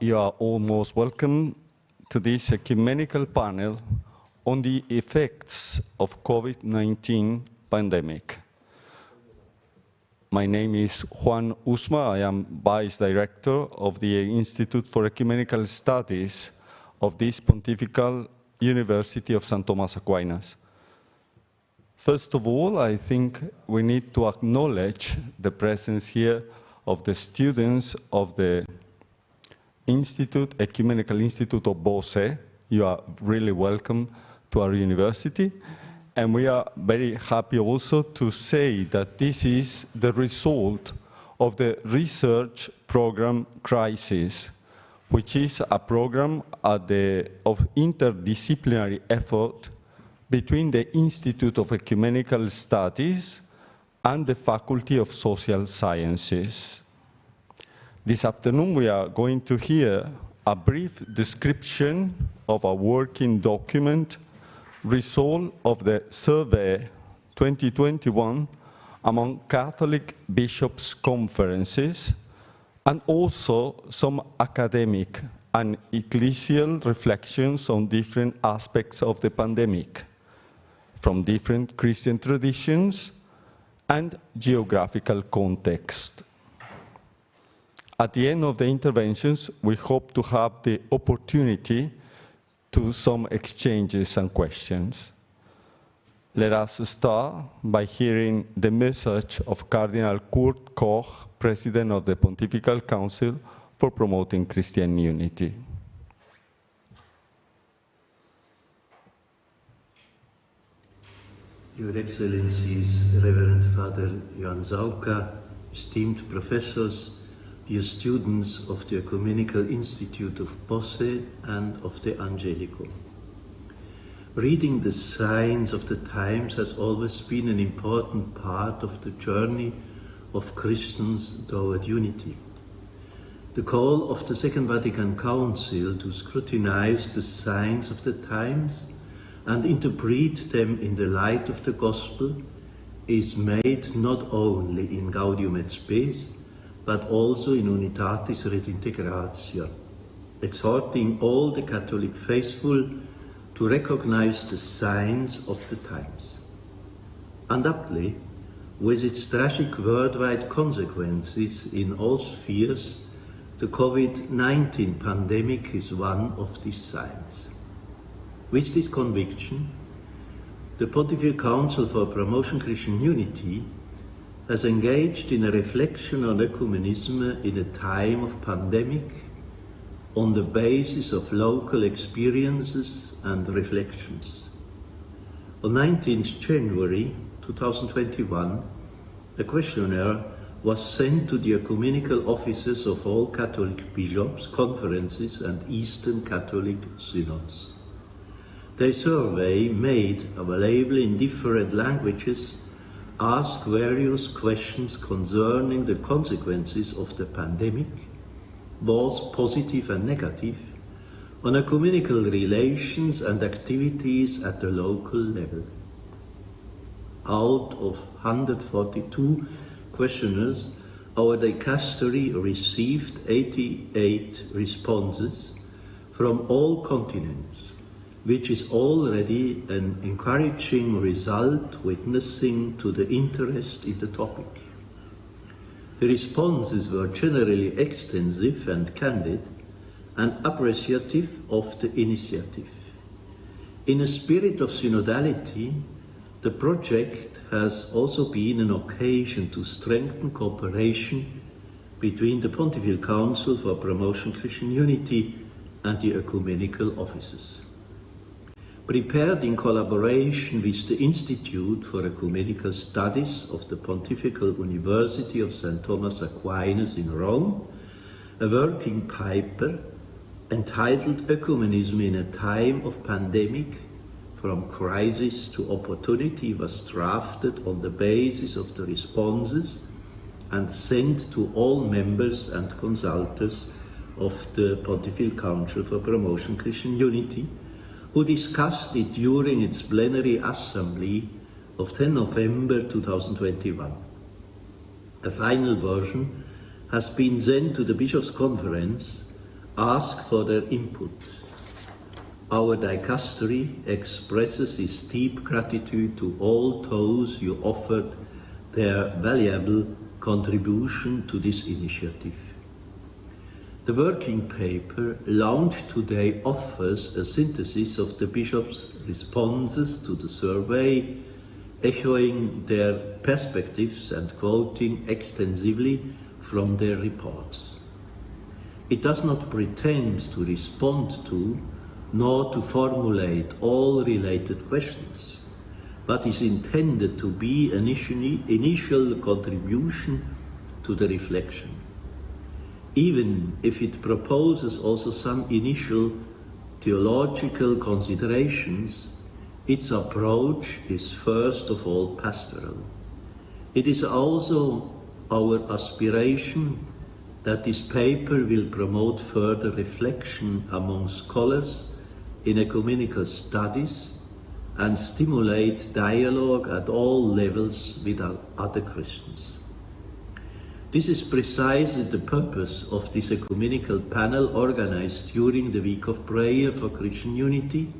You are all most welcome to this ecumenical panel on the effects of COVID-19 pandemic. My name is Juan Usma. I am Vice Director of the Institute for Ecumenical Studies of this Pontifical University of St. Thomas Aquinas. First of all, I think we need to acknowledge the presence here of the students of the Ecumenical Institute of Bossey. You are really welcome to our university. And we are very happy also to say that this is the result of the research program crisis, which is a program of interdisciplinary effort between the Institute of Ecumenical Studies and the Faculty of Social Sciences. This afternoon we are going to hear a brief description of a working document, result of the survey 2021 among Catholic bishops' conferences, and also some academic and ecclesial reflections on different aspects of the pandemic, from different Christian traditions and geographical context. At the end of the interventions, we hope to have the opportunity to some exchanges and questions. Let us start by hearing the message of Cardinal Kurt Koch, President of the Pontifical Council for Promoting Christian Unity. Your Excellencies, Reverend Father Johann Sauka, esteemed professors, dear students of the Ecumenical Institute of Bossey and of the Angelicum. Reading the signs of the times has always been an important part of the journey of Christians toward unity. The call of the Second Vatican Council to scrutinize the signs of the times and interpret them in the light of the Gospel is made not only in Gaudium et Spes, but also in Unitatis Redintegratio, exhorting all the Catholic faithful to recognize the signs of the times. Undoubtedly, with its tragic worldwide consequences in all spheres, the COVID-19 pandemic is one of these signs. With this conviction, the Pontifical Council for Promoting Christian Unity has engaged in a reflection on ecumenism in a time of pandemic on the basis of local experiences and reflections. On 19th January 2021, a questionnaire was sent to the ecumenical offices of all Catholic bishops, conferences and Eastern Catholic synods. The survey, made available in different languages, ask various questions concerning the consequences of the pandemic, both positive and negative, on ecumenical relations and activities at the local level. Out of 142 questioners, our dicastery received 88 responses from all continents, which is already an encouraging result witnessing to the interest in the topic. The responses were generally extensive and candid and appreciative of the initiative. In a spirit of synodality, the project has also been an occasion to strengthen cooperation between the Pontifical Council for Promoting Christian Unity and the ecumenical offices. Prepared in collaboration with the Institute for Ecumenical Studies of the Pontifical University of St. Thomas Aquinas in Rome, a working paper entitled Ecumenism in a Time of Pandemic, From Crisis to Opportunity was drafted on the basis of the responses and sent to all members and consultants of the Pontifical Council for Promoting Christian Unity, who discussed it during its plenary assembly of 10 November 2021. A final version has been sent to the Bishops' Conference Ask for their input. Our dicastery expresses its deep gratitude to all those who offered their valuable contribution to this initiative. The working paper launched today offers a synthesis of the bishops' responses to the survey, echoing their perspectives and quoting extensively from their reports. It does not pretend to respond to, nor to formulate all related questions, but is intended to be an initial contribution to the reflection. Even if it proposes also some initial theological considerations, its approach is first of all pastoral. It is also our aspiration that this paper will promote further reflection among scholars in ecumenical studies and stimulate dialogue at all levels with other Christians. This is precisely the purpose of this ecumenical panel organized during the Week of Prayer for Christian Unity,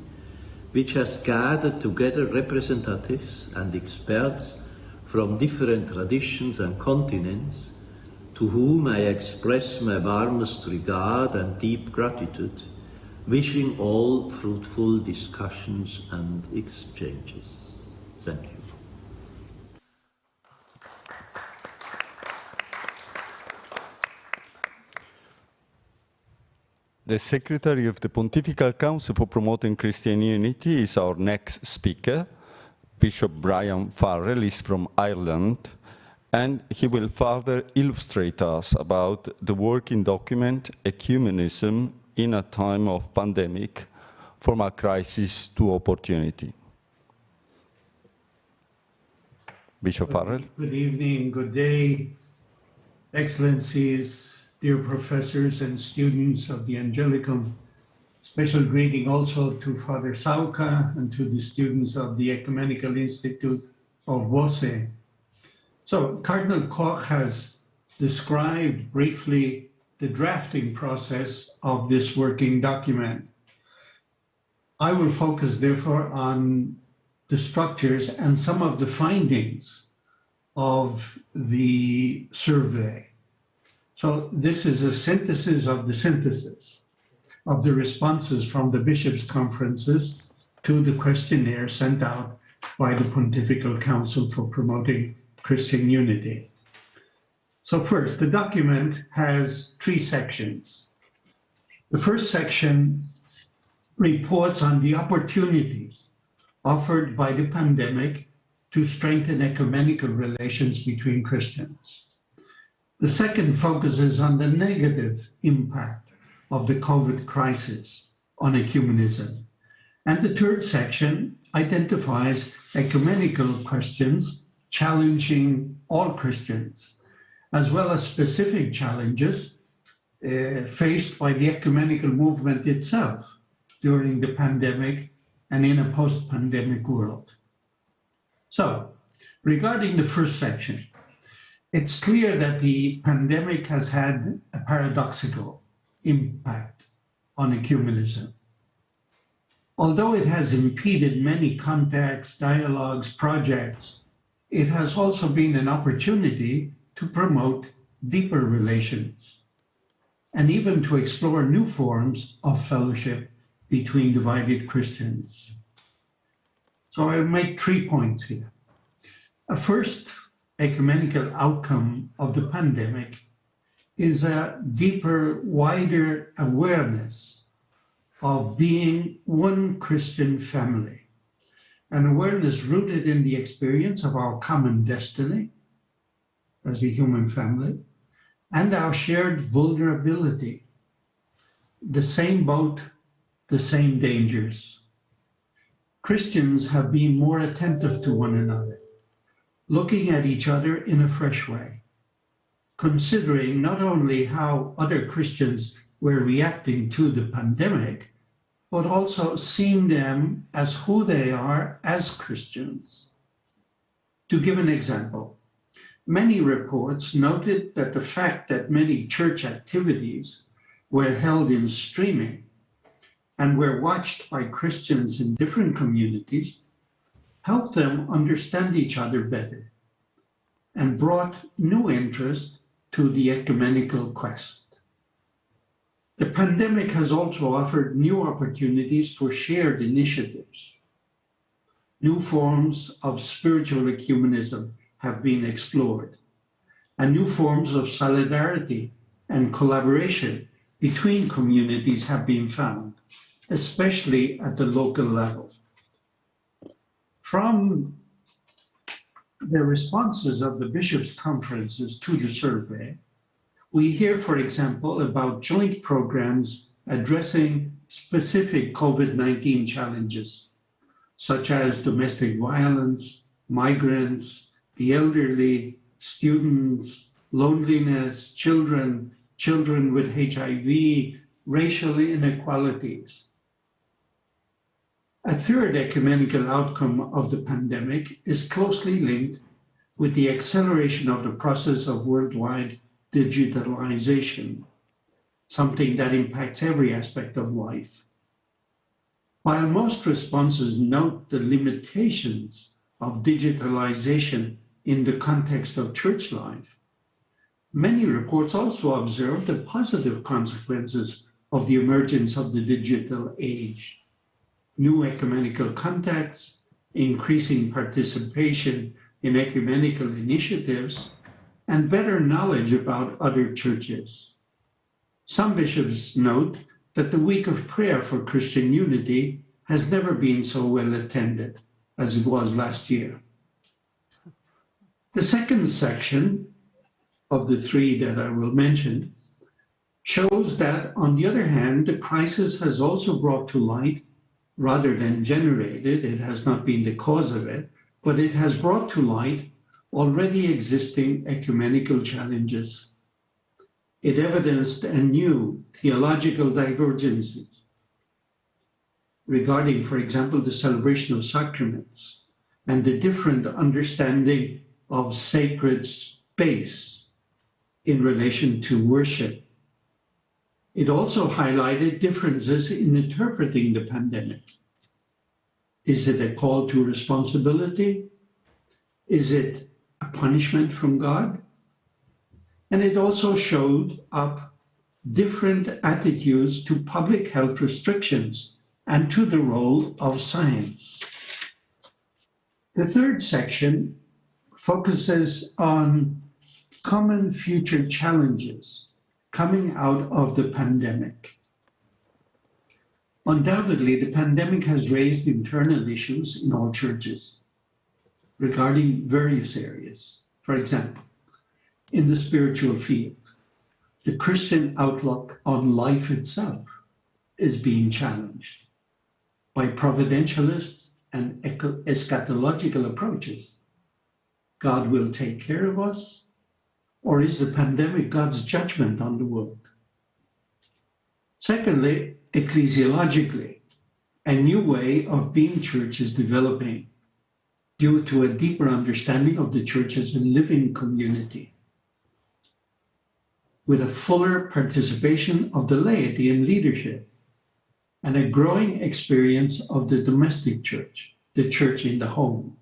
which has gathered together representatives and experts from different traditions and continents, to whom I express my warmest regard and deep gratitude, wishing all fruitful discussions and exchanges. Thank you. The Secretary of the Pontifical Council for Promoting Christian Unity is our next speaker. Bishop Brian Farrell is from Ireland, and he will further illustrate us about the working document Ecumenism in a Time of Pandemic, from a Crisis to Opportunity. Bishop Farrell. Good evening, good day, Excellencies, dear professors and students of the Angelicum. Special greeting also to Father Sauka and to the students of the Ecumenical Institute of Bossey. So Cardinal Koch has described briefly the drafting process of this working document. I will focus therefore on the structures and some of the findings of the survey. So this is a synthesis of the synthesis of the responses from the bishops' conferences to the questionnaire sent out by the Pontifical Council for Promoting Christian Unity. So first, the document has 3 sections. The first section reports on the opportunities offered by the pandemic to strengthen ecumenical relations between Christians. The second focuses on the negative impact of the COVID crisis on ecumenism. And the third section identifies ecumenical questions challenging all Christians, as well as specific challenges faced by the ecumenical movement itself during the pandemic and in a post-pandemic world. So, regarding the first section, it's clear that the pandemic has had a paradoxical impact on ecumenism. Although it has impeded many contacts, dialogues, projects, it has also been an opportunity to promote deeper relations and even to explore new forms of fellowship between divided Christians. So I'll make 3 points here. A first ecumenical outcome of the pandemic is a deeper, wider awareness of being one Christian family, an awareness rooted in the experience of our common destiny as a human family and our shared vulnerability, the same boat, the same dangers. Christians have been more attentive to one another, looking at each other in a fresh way, considering not only how other Christians were reacting to the pandemic, but also seeing them as who they are as Christians. To give an example, many reports noted that the fact that many church activities were held in streaming and were watched by Christians in different communities helped them understand each other better and brought new interest to the ecumenical quest. The pandemic has also offered new opportunities for shared initiatives. New forms of spiritual ecumenism have been explored, and new forms of solidarity and collaboration between communities have been found, especially at the local level. From the responses of the bishops' conferences to the survey, we hear, for example, about joint programs addressing specific COVID-19 challenges, such as domestic violence, migrants, the elderly, students, loneliness, children with HIV, racial inequalities. A third ecumenical outcome of the pandemic is closely linked with the acceleration of the process of worldwide digitalization, something that impacts every aspect of life. While most responses note the limitations of digitalization in the context of church life, many reports also observe the positive consequences of the emergence of the digital age. New ecumenical contacts, increasing participation in ecumenical initiatives, and better knowledge about other churches. Some bishops note that the week of prayer for Christian unity has never been so well attended as it was last year. The second section of the three that I will mention shows that, on the other hand, the crisis has also brought to light, rather than generated, it has not been the cause of it, but it has brought to light already existing ecumenical challenges. It evidenced anew theological divergences regarding, for example, the celebration of sacraments and the different understanding of sacred space in relation to worship. It also highlighted differences in interpreting the pandemic. Is it a call to responsibility? Is it a punishment from God? And it also showed up different attitudes to public health restrictions and to the role of science. The third section focuses on common future challenges coming out of the pandemic. Undoubtedly, the pandemic has raised internal issues in all churches regarding various areas. For example, in the spiritual field, the Christian outlook on life itself is being challenged by providentialist and eschatological approaches. God will take care of us, or is the pandemic God's judgment on the world? Secondly, ecclesiologically, a new way of being church is developing due to a deeper understanding of the church as a living community, with a fuller participation of the laity in leadership, and a growing experience of the domestic church, the church in the home.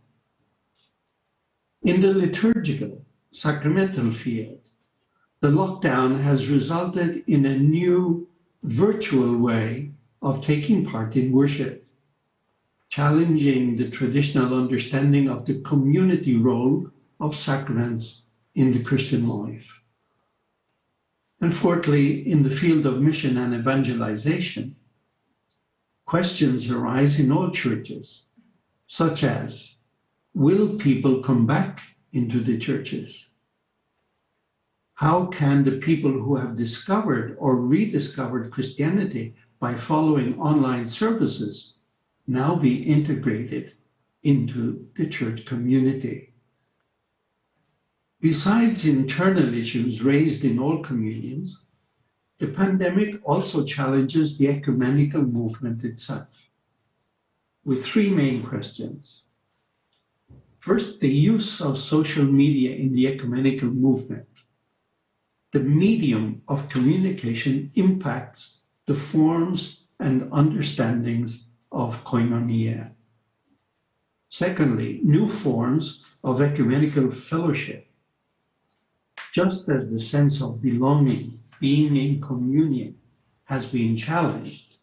In the liturgical, sacramental field, the lockdown has resulted in a new virtual way of taking part in worship, challenging the traditional understanding of the community role of sacraments in the Christian life. And fourthly, in the field of mission and evangelization, questions arise in all churches, such as, will people come back into the churches? How can the people who have discovered or rediscovered Christianity by following online services now be integrated into the church community? Besides internal issues raised in all communions, the pandemic also challenges the ecumenical movement itself, with three main questions. First, the use of social media in the ecumenical movement. the medium of communication impacts the forms and understandings of koinonia. Secondly, new forms of ecumenical fellowship. Just as the sense of belonging, being in communion, has been challenged,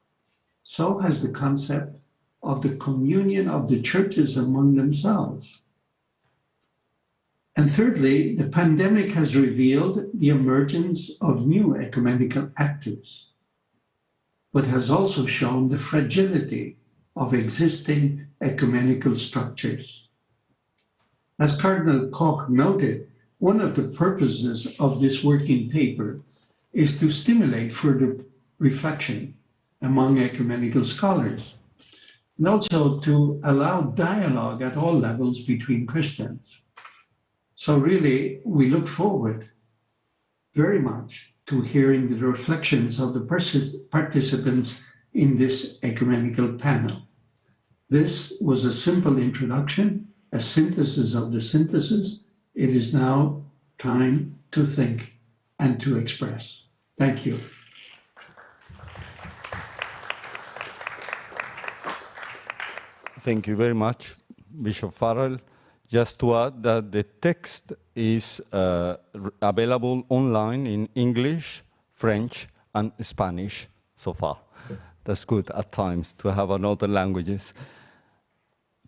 so has the concept of the communion of the churches among themselves. And thirdly, the pandemic has revealed the emergence of new ecumenical actors, but has also shown the fragility of existing ecumenical structures. As Cardinal Koch noted, one of the purposes of this working paper is to stimulate further reflection among ecumenical scholars, and also to allow dialogue at all levels between Christians. So really, we look forward very much to hearing the reflections of the participants in this ecumenical panel. This was a simple introduction, a synthesis of the synthesis. It is now time to think and to express. Thank you. Thank you very much, Bishop Farrell. Just to add that the text is available online in English, French, and Spanish so far. That's good at times to have another languages.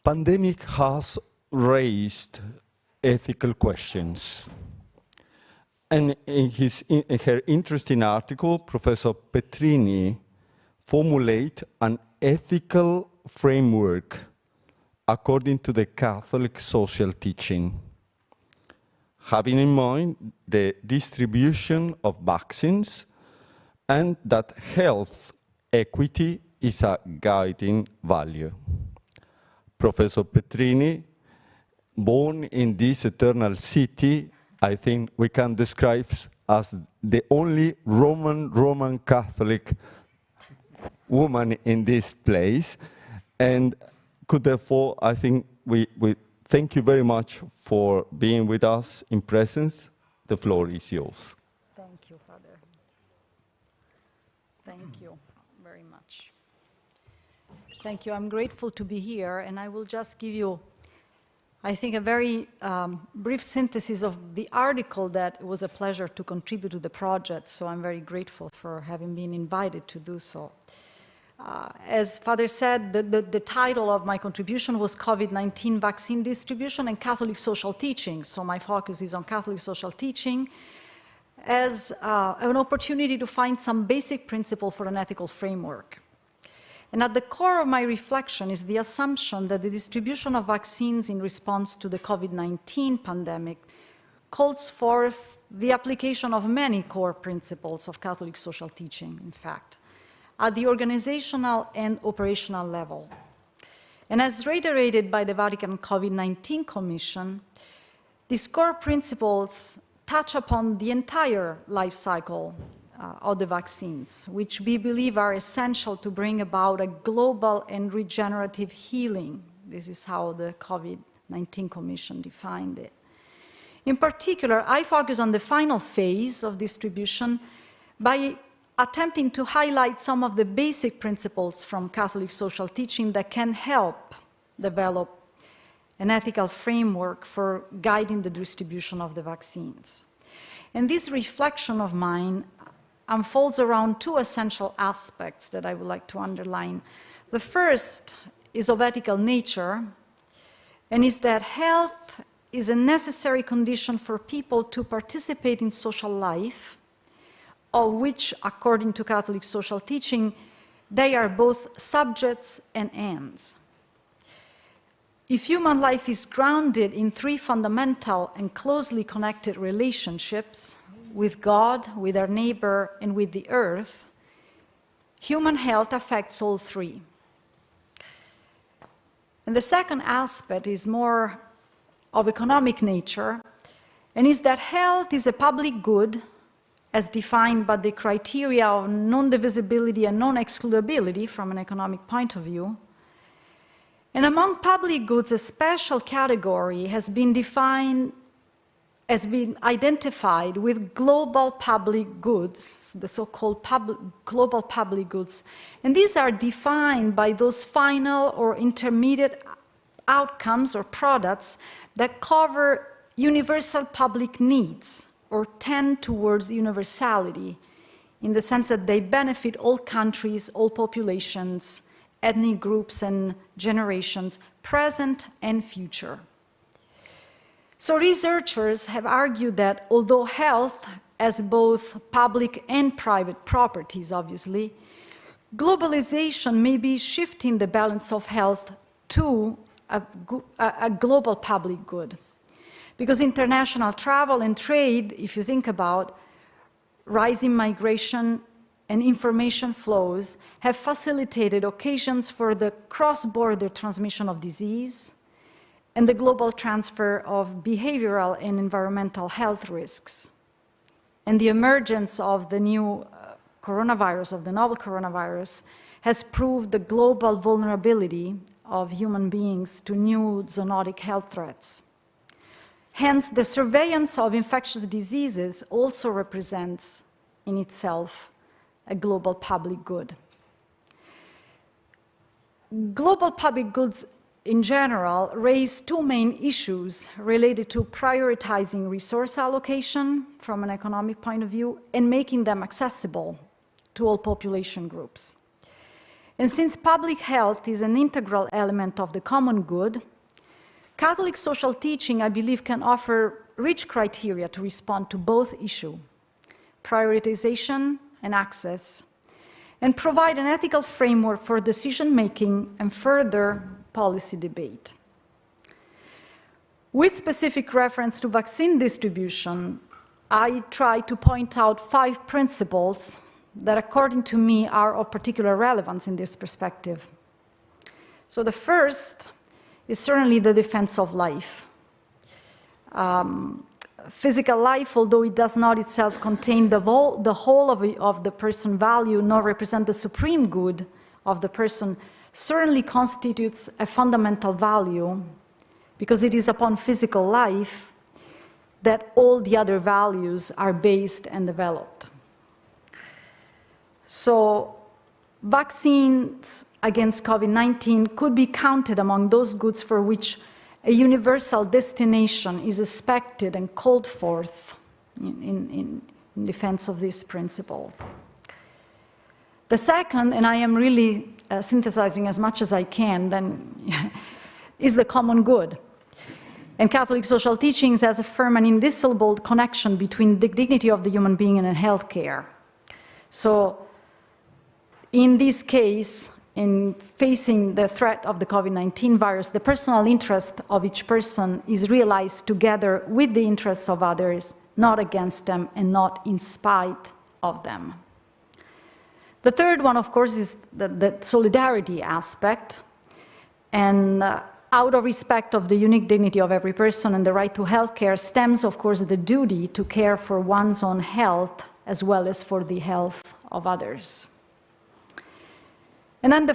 Pandemic has raised ethical questions. And in her interesting article, Professor Petrini formulates an ethical framework according to the Catholic social teaching, having in mind the distribution of vaccines and that health equity is a guiding value. Professor Petrini, born in this eternal city, I think we can describe as the only Roman Catholic woman in this place, and could therefore, I think we thank you very much for being with us in presence. The floor is yours. Thank you, Father. Thank you very much. Thank you. I'm grateful to be here, and I will just give you, I think, a very brief synthesis of the article that it was a pleasure to contribute to the project, so I'm very grateful for having been invited to do so. As Father said, the title of my contribution was COVID-19 Vaccine Distribution and Catholic Social Teaching, so my focus is on Catholic social teaching as an opportunity to find some basic principle for an ethical framework. And at the core of my reflection is the assumption that the distribution of vaccines in response to the COVID-19 pandemic calls for the application of many core principles of Catholic social teaching, in fact, at the organizational and operational level. And as reiterated by the Vatican COVID-19 Commission, these core principles touch upon the entire life cycle of the vaccines, which we believe are essential to bring about a global and regenerative healing. This is how the COVID-19 Commission defined it. In particular, I focus on the final phase of distribution by attempting to highlight some of the basic principles from Catholic social teaching that can help develop an ethical framework for guiding the distribution of the vaccines. And this reflection of mine unfolds around two essential aspects that I would like to underline. The first is of ethical nature, and is that health is a necessary condition for people to participate in social life, of which, according to Catholic social teaching, they are both subjects and ends. If human life is grounded in three fundamental and closely connected relationships, with God, with our neighbor, and with the earth, human health affects all three. And the second aspect is more of economic nature, and is that health is a public good as defined by the criteria of non-divisibility and non-excludability from an economic point of view. And among public goods, a special category has been defined has been identified with global public goods, the so-called global public goods. And these are defined by those final or intermediate outcomes or products that cover universal public needs or tend towards universality, in the sense that they benefit all countries, all populations, ethnic groups and generations, present and future. So researchers have argued that although health has both public and private properties, obviously, globalization may be shifting the balance of health to a global public good. Because international travel and trade, if you think about rising migration and information flows, have facilitated occasions for the cross-border transmission of disease and the global transfer of behavioral and environmental health risks. And the emergence of the new coronavirus, of the novel coronavirus, has proved the global vulnerability of human beings to new zoonotic health threats. Hence, the surveillance of infectious diseases also represents in itself a global public good. Global public goods in general raise two main issues related to prioritizing resource allocation from an economic point of view and making them accessible to all population groups. And since public health is an integral element of the common good, Catholic social teaching, I believe, can offer rich criteria to respond to both issues, prioritization and access, and provide an ethical framework for decision-making and further policy debate. With specific reference to vaccine distribution, I try to point out 5 principles that, according to me, are of particular relevance in this perspective. So the first is certainly the defense of life. Physical life, although it does not itself contain the whole of the person value, nor represent the supreme good of the person, certainly constitutes a fundamental value, because it is upon physical life that all the other values are based and developed. So vaccines against COVID-19 could be counted among those goods for which a universal destination is expected and called forth in defense of these principles. The second, and I am really synthesizing as much as I can, then is the common good. And Catholic social teachings has affirmed an indissoluble connection between the dignity of the human being and healthcare. So in this case, in facing the threat of the COVID-19 virus, the personal interest of each person is realized together with the interests of others, not against them and not in spite of them. The third one, of course, is the solidarity aspect. And out of respect of the unique dignity of every person and the right to health care stems, of course, the duty to care for one's own health as well as for the health of others. And then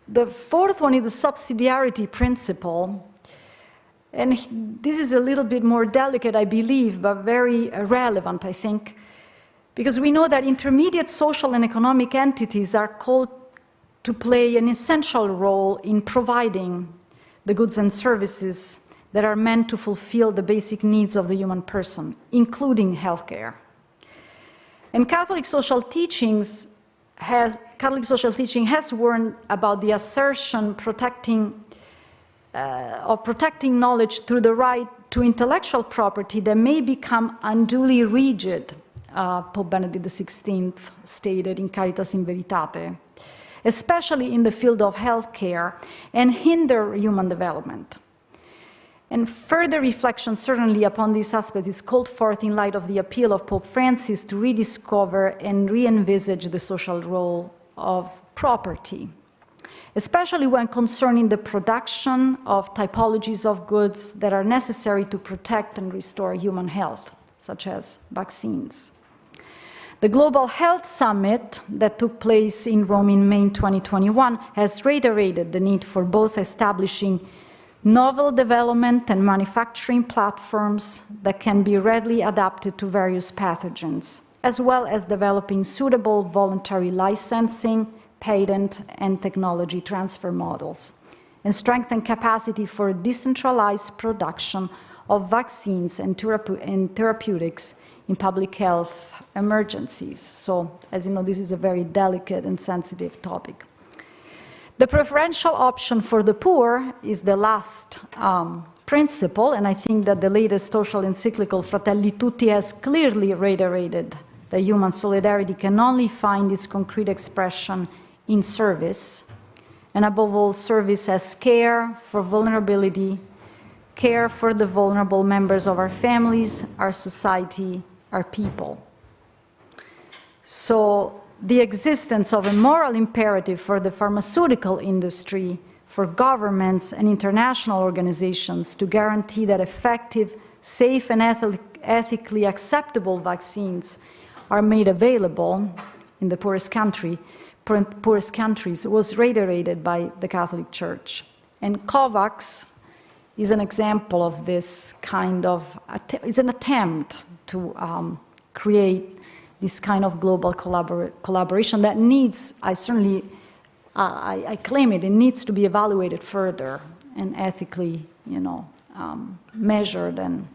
the fourth one is the subsidiarity principle. And this is a little bit more delicate, I believe, but very relevant, I think, because we know that intermediate social and economic entities are called to play an essential role in providing the goods and services that are meant to fulfill the basic needs of the human person, including healthcare. And Catholic social teaching has warned about the assertion of protecting knowledge through the right to intellectual property that may become unduly rigid, Pope Benedict XVI stated in Caritas in Veritate, especially in the field of healthcare, and hinder human development. And further reflection certainly upon this aspect is called forth in light of the appeal of Pope Francis to rediscover and re-envisage the social role of property, especially when concerning the production of typologies of goods that are necessary to protect and restore human health, such as vaccines. The Global Health Summit that took place in Rome in May 2021 has reiterated the need for both establishing novel development and manufacturing platforms that can be readily adapted to various pathogens, as well as developing suitable voluntary licensing, patent, and technology transfer models, and strengthen capacity for decentralized production of vaccines and therapeutics in public health emergencies. So, as you know, this is a very delicate and sensitive topic. The preferential option for the poor is the last principle, and I think that the latest social encyclical Fratelli Tutti has clearly reiterated that human solidarity can only find its concrete expression in service, and above all, service as care for vulnerability, care for the vulnerable members of our families, our society, our people. So the existence of a moral imperative for the pharmaceutical industry, for governments and international organizations to guarantee that effective, safe, and ethically acceptable vaccines are made available in the poorest countries was reiterated by the Catholic Church. And COVAX is an example of this kind of, it's an attempt to create this kind of global collaboration that needs, I claim it needs to be evaluated further and ethically, measured, and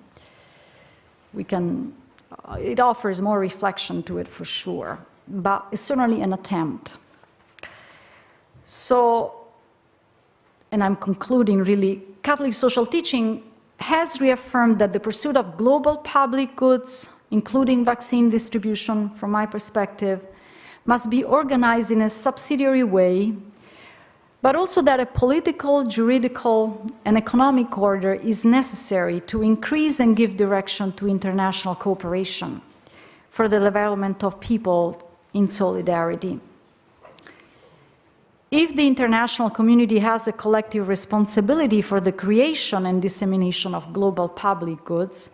it offers more reflection to it for sure, but it's certainly an attempt. So, and I'm concluding really, Catholic social teaching has reaffirmed that the pursuit of global public goods, including vaccine distribution, from my perspective, must be organized in a subsidiary way, but also that a political, juridical, and economic order is necessary to increase and give direction to international cooperation for the development of people in solidarity. If the international community has a collective responsibility for the creation and dissemination of global public goods,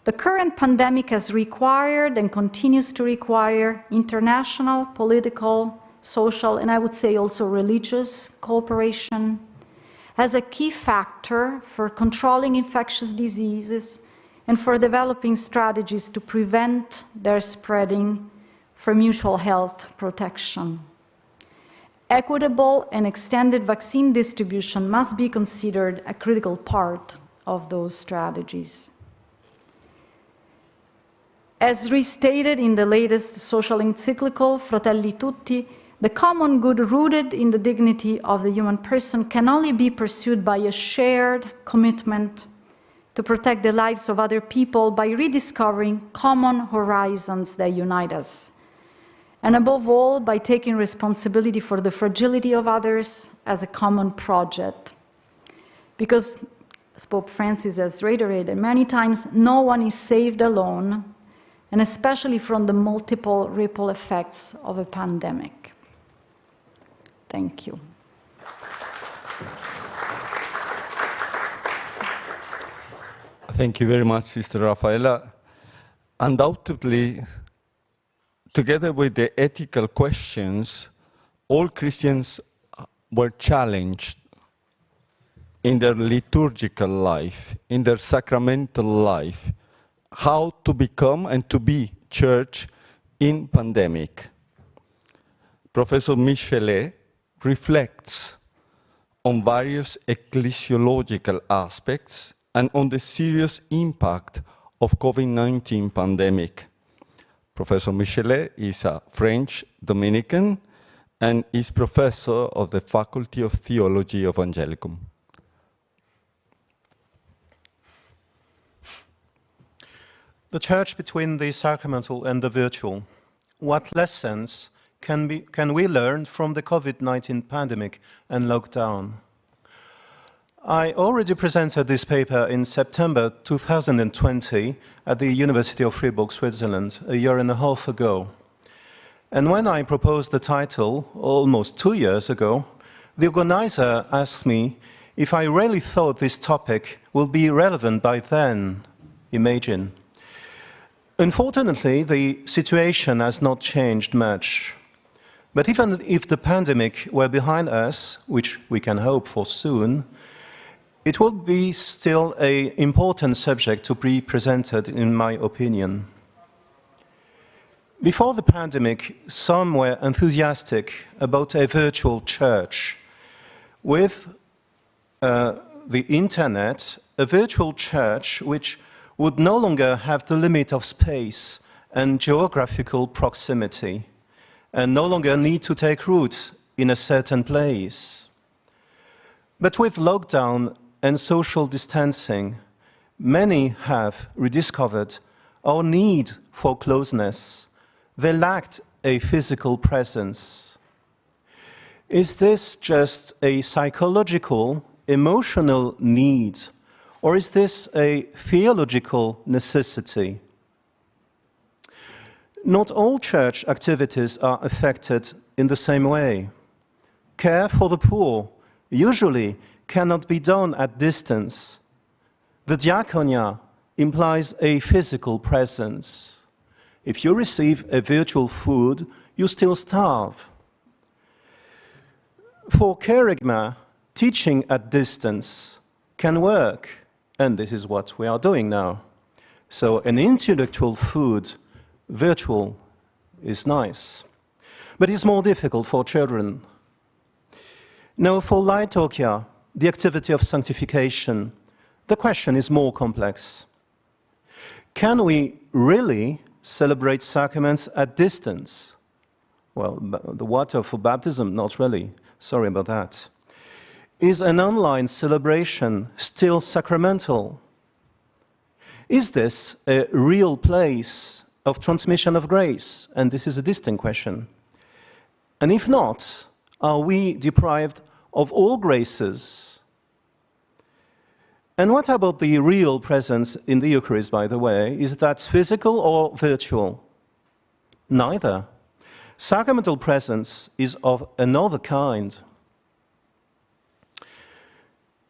the current pandemic has required and continues to require international, political, social, and I would say also religious cooperation as a key factor for controlling infectious diseases and for developing strategies to prevent their spreading for mutual health protection. Equitable and extended vaccine distribution must be considered a critical part of those strategies. As restated in the latest social encyclical, Fratelli Tutti, the common good rooted in the dignity of the human person can only be pursued by a shared commitment to protect the lives of other people by rediscovering common horizons that unite us. And above all, by taking responsibility for the fragility of others as a common project. Because, as Pope Francis has reiterated many times, no one is saved alone, and especially from the multiple ripple effects of a pandemic. Thank you. Thank you very much, Sister Raffaella. Undoubtedly, together with the ethical questions, all Christians were challenged in their liturgical life, in their sacramental life, how to become and to be church in pandemic. Professor Michelet reflects on various ecclesiological aspects and on the serious impact of COVID-19 pandemic. Professor Michelet is a French Dominican and is professor of the Faculty of Theology of Angelicum. The Church between the sacramental and the virtual. What lessons can we learn from the COVID-19 pandemic and lockdown? I already presented this paper in September 2020 at the University of Fribourg, Switzerland, a year and a half ago. And when I proposed the title, almost 2 years ago, the organizer asked me if I really thought this topic would be relevant by then. Imagine. Unfortunately, the situation has not changed much. But even if the pandemic were behind us, which we can hope for soon, It would be still an important subject to be presented, in my opinion. Before the pandemic, some were enthusiastic about a virtual church. With the internet, a virtual church which would no longer have the limit of space and geographical proximity, and no longer need to take root in a certain place. But with lockdown and social distancing, many have rediscovered our need for closeness. They lacked a physical presence. Is this just a psychological, emotional need, or is this a theological necessity? Not all church activities are affected in the same way. Care for the poor usually cannot be done at distance. The diaconia implies a physical presence. If you receive a virtual food, you still starve. For kerygma, teaching at distance can work, and this is what we are doing now. So an intellectual food, virtual, is nice. But it's more difficult for children. Now, for liturgia, the activity of sanctification, the question is more complex. Can we really celebrate sacraments at distance? Well, the water for baptism, not really. Sorry about that. Is an online celebration still sacramental? Is this a real place of transmission of grace? And this is a distinct question. And if not, are we deprived of all graces? And what about the real presence in the Eucharist, by the way? Is that physical or virtual? Neither. Sacramental presence is of another kind.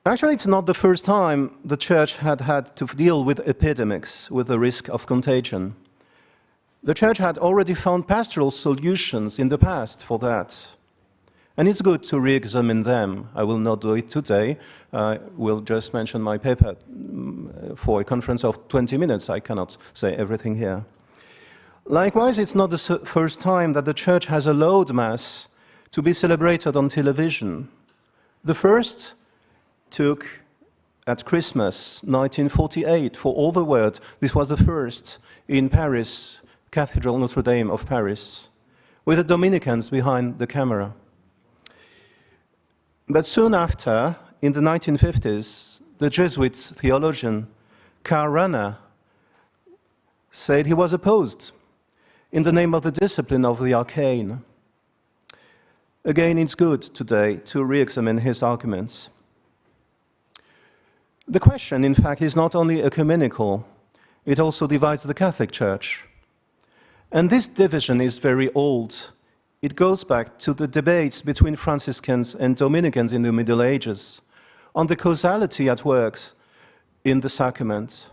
Actually, it's not the first time the Church had to deal with epidemics, with the risk of contagion. The Church had already found pastoral solutions in the past for that. And it's good to re-examine them. I will not do it today. I will just mention my paper for a conference of 20 minutes. I cannot say everything here. Likewise, it's not the first time that the Church has allowed Mass to be celebrated on television. The first took at Christmas, 1948, for all the world. This was the first in Paris, Cathedral Notre Dame of Paris, with the Dominicans behind the camera. But soon after, in the 1950s, the Jesuit theologian Karl Rahner said he was opposed in the name of the discipline of the arcane. Again, it's good today to re-examine his arguments. The question, in fact, is not only ecumenical, it also divides the Catholic Church. And this division is very old. It goes back to the debates between Franciscans and Dominicans in the Middle Ages on the causality at work in the sacrament.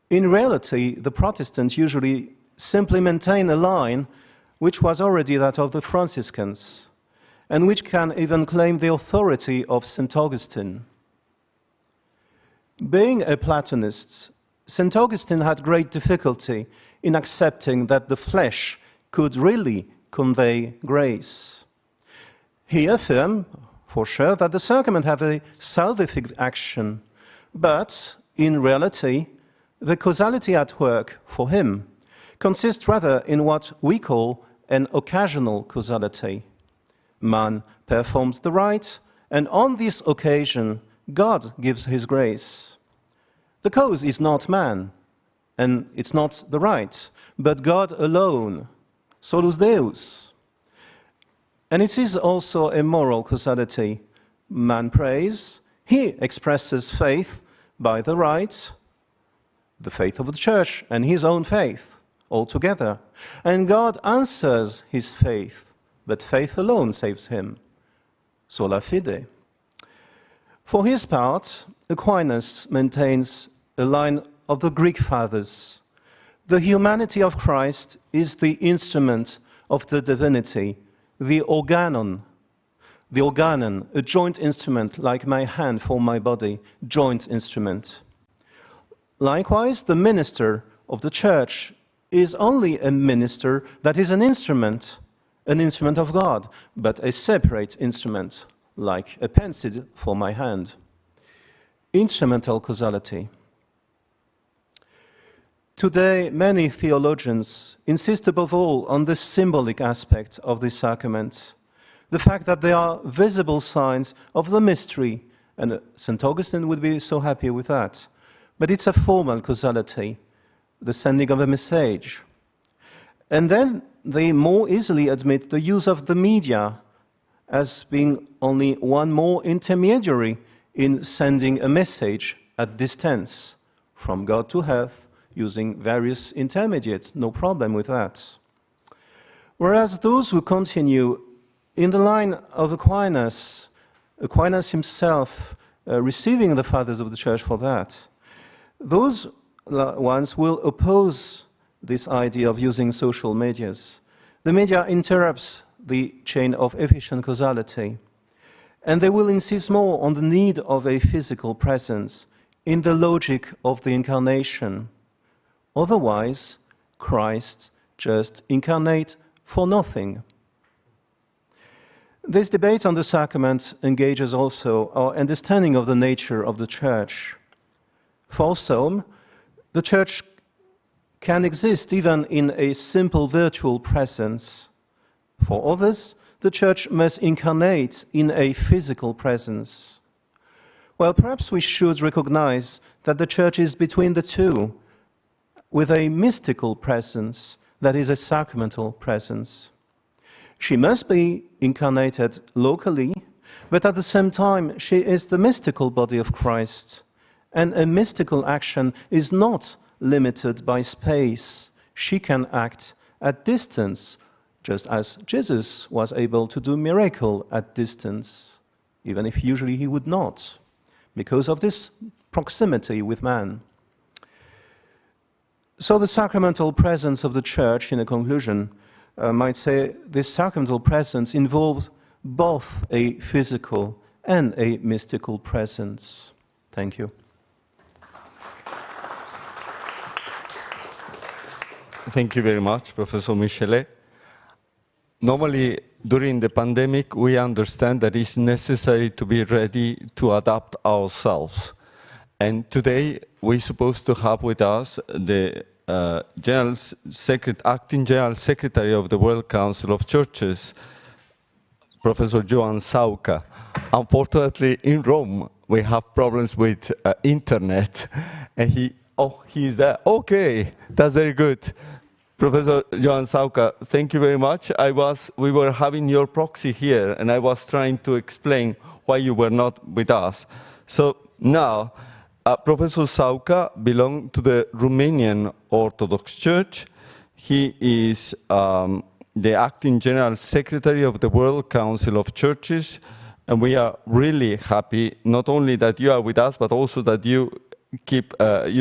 In reality, the Protestants usually simply maintain a line which was already that of the Franciscans, and which can even claim the authority of St. Augustine. Being a Platonist, St. Augustine had great difficulty in accepting that the flesh could really convey grace. He affirmed, for sure, that the sacrament have a salvific action, but in reality, the causality at work for him consists rather in what we call an occasional causality. Man performs the rite, and on this occasion, God gives his grace. The cause is not man, and it's not the rite, but God alone, solus Deus. And it is also a moral causality. Man prays, he expresses faith by the rite, the faith of the Church, and his own faith altogether. And God answers his faith, but faith alone saves him. Sola fide. For his part, Aquinas maintains a line of the Greek fathers. The humanity of Christ is the instrument of the divinity, the organon. The organon, a joint instrument like my hand for my body, joint instrument. Likewise, the minister of the church is only a minister that is an instrument of God, but a separate instrument, like a pencil for my hand. Instrumental causality. Today, many theologians insist above all on the symbolic aspect of the sacrament, the fact that they are visible signs of the mystery, and St. Augustine would be so happy with that. But it's a formal causality, the sending of a message. And then they more easily admit the use of the media as being only one more intermediary in sending a message at distance from God to earth, using various intermediates, no problem with that. Whereas those who continue in the line of Aquinas himself receiving the fathers of the church for that, those ones will oppose this idea of using social medias. The media interrupts the chain of efficient causality, and they will insist more on the need of a physical presence in the logic of the incarnation. Otherwise, Christ just incarnate for nothing. This debate on the sacrament engages also our understanding of the nature of the Church. For some, the Church can exist even in a simple virtual presence. For others, the Church must incarnate in a physical presence. Well, perhaps we should recognize that the Church is between the two, with a mystical presence that is a sacramental presence. She must be incarnated locally, but at the same time, she is the mystical body of Christ. And a mystical action is not limited by space. She can act at distance, just as Jesus was able to do miracle at distance, even if usually he would not, because of this proximity with man. So the sacramental presence of the Church, in a conclusion, might say this sacramental presence involves both a physical and a mystical presence. Thank you. Thank you very much, Professor Michelet. Normally, during the pandemic, we understand that it's necessary to be ready to adapt ourselves. And today, we're supposed to have with us the Acting General Secretary of the World Council of Churches, Professor Joan Sauca. Unfortunately, in Rome, we have problems with internet, and he's there. Okay, that's very good. Professor Joan Sauca, thank you very much. We were having your proxy here, and I was trying to explain why you were not with us. So now, Professor Sauca belongs to the Romanian Orthodox Church. He is the Acting General Secretary of the World Council of Churches, and we are really happy not only that you are with us, but also that you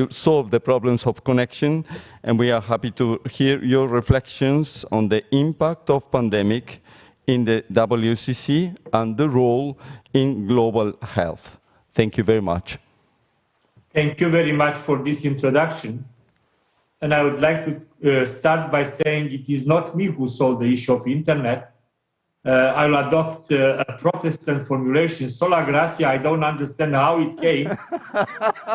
solve the problems of connection, and we are happy to hear your reflections on the impact of pandemic in the WCC and the role in global health. Thank you very much. Thank you very much for this introduction. And I would like to start by saying it is not me who solved the issue of internet. I will adopt a Protestant formulation, sola gratia. I don't understand how it came,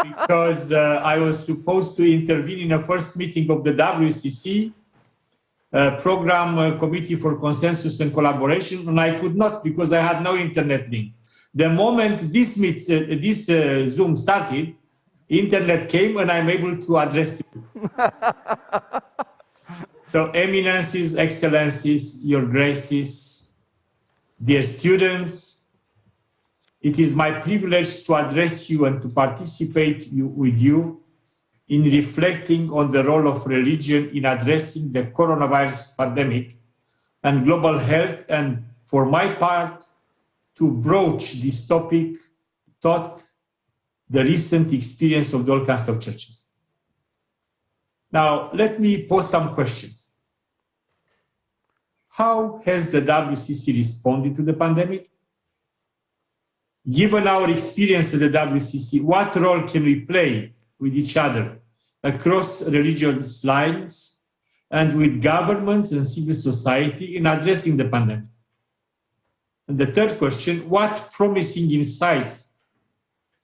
because I was supposed to intervene in the first meeting of the WCC, Program Committee for Consensus and Collaboration, and I could not because I had no internet link. The moment this Zoom started, internet came and I'm able to address you. So, Eminences, Excellencies, Your Graces, dear students, it is my privilege to address you and to participate with you in reflecting on the role of religion in addressing the coronavirus pandemic and global health, and for my part, to broach this topic taught the recent experience of the World Council of Churches. Now, let me pose some questions. How has the WCC responded to the pandemic? Given our experience at the WCC, what role can we play with each other across religious lines and with governments and civil society in addressing the pandemic? And the third question, what promising insights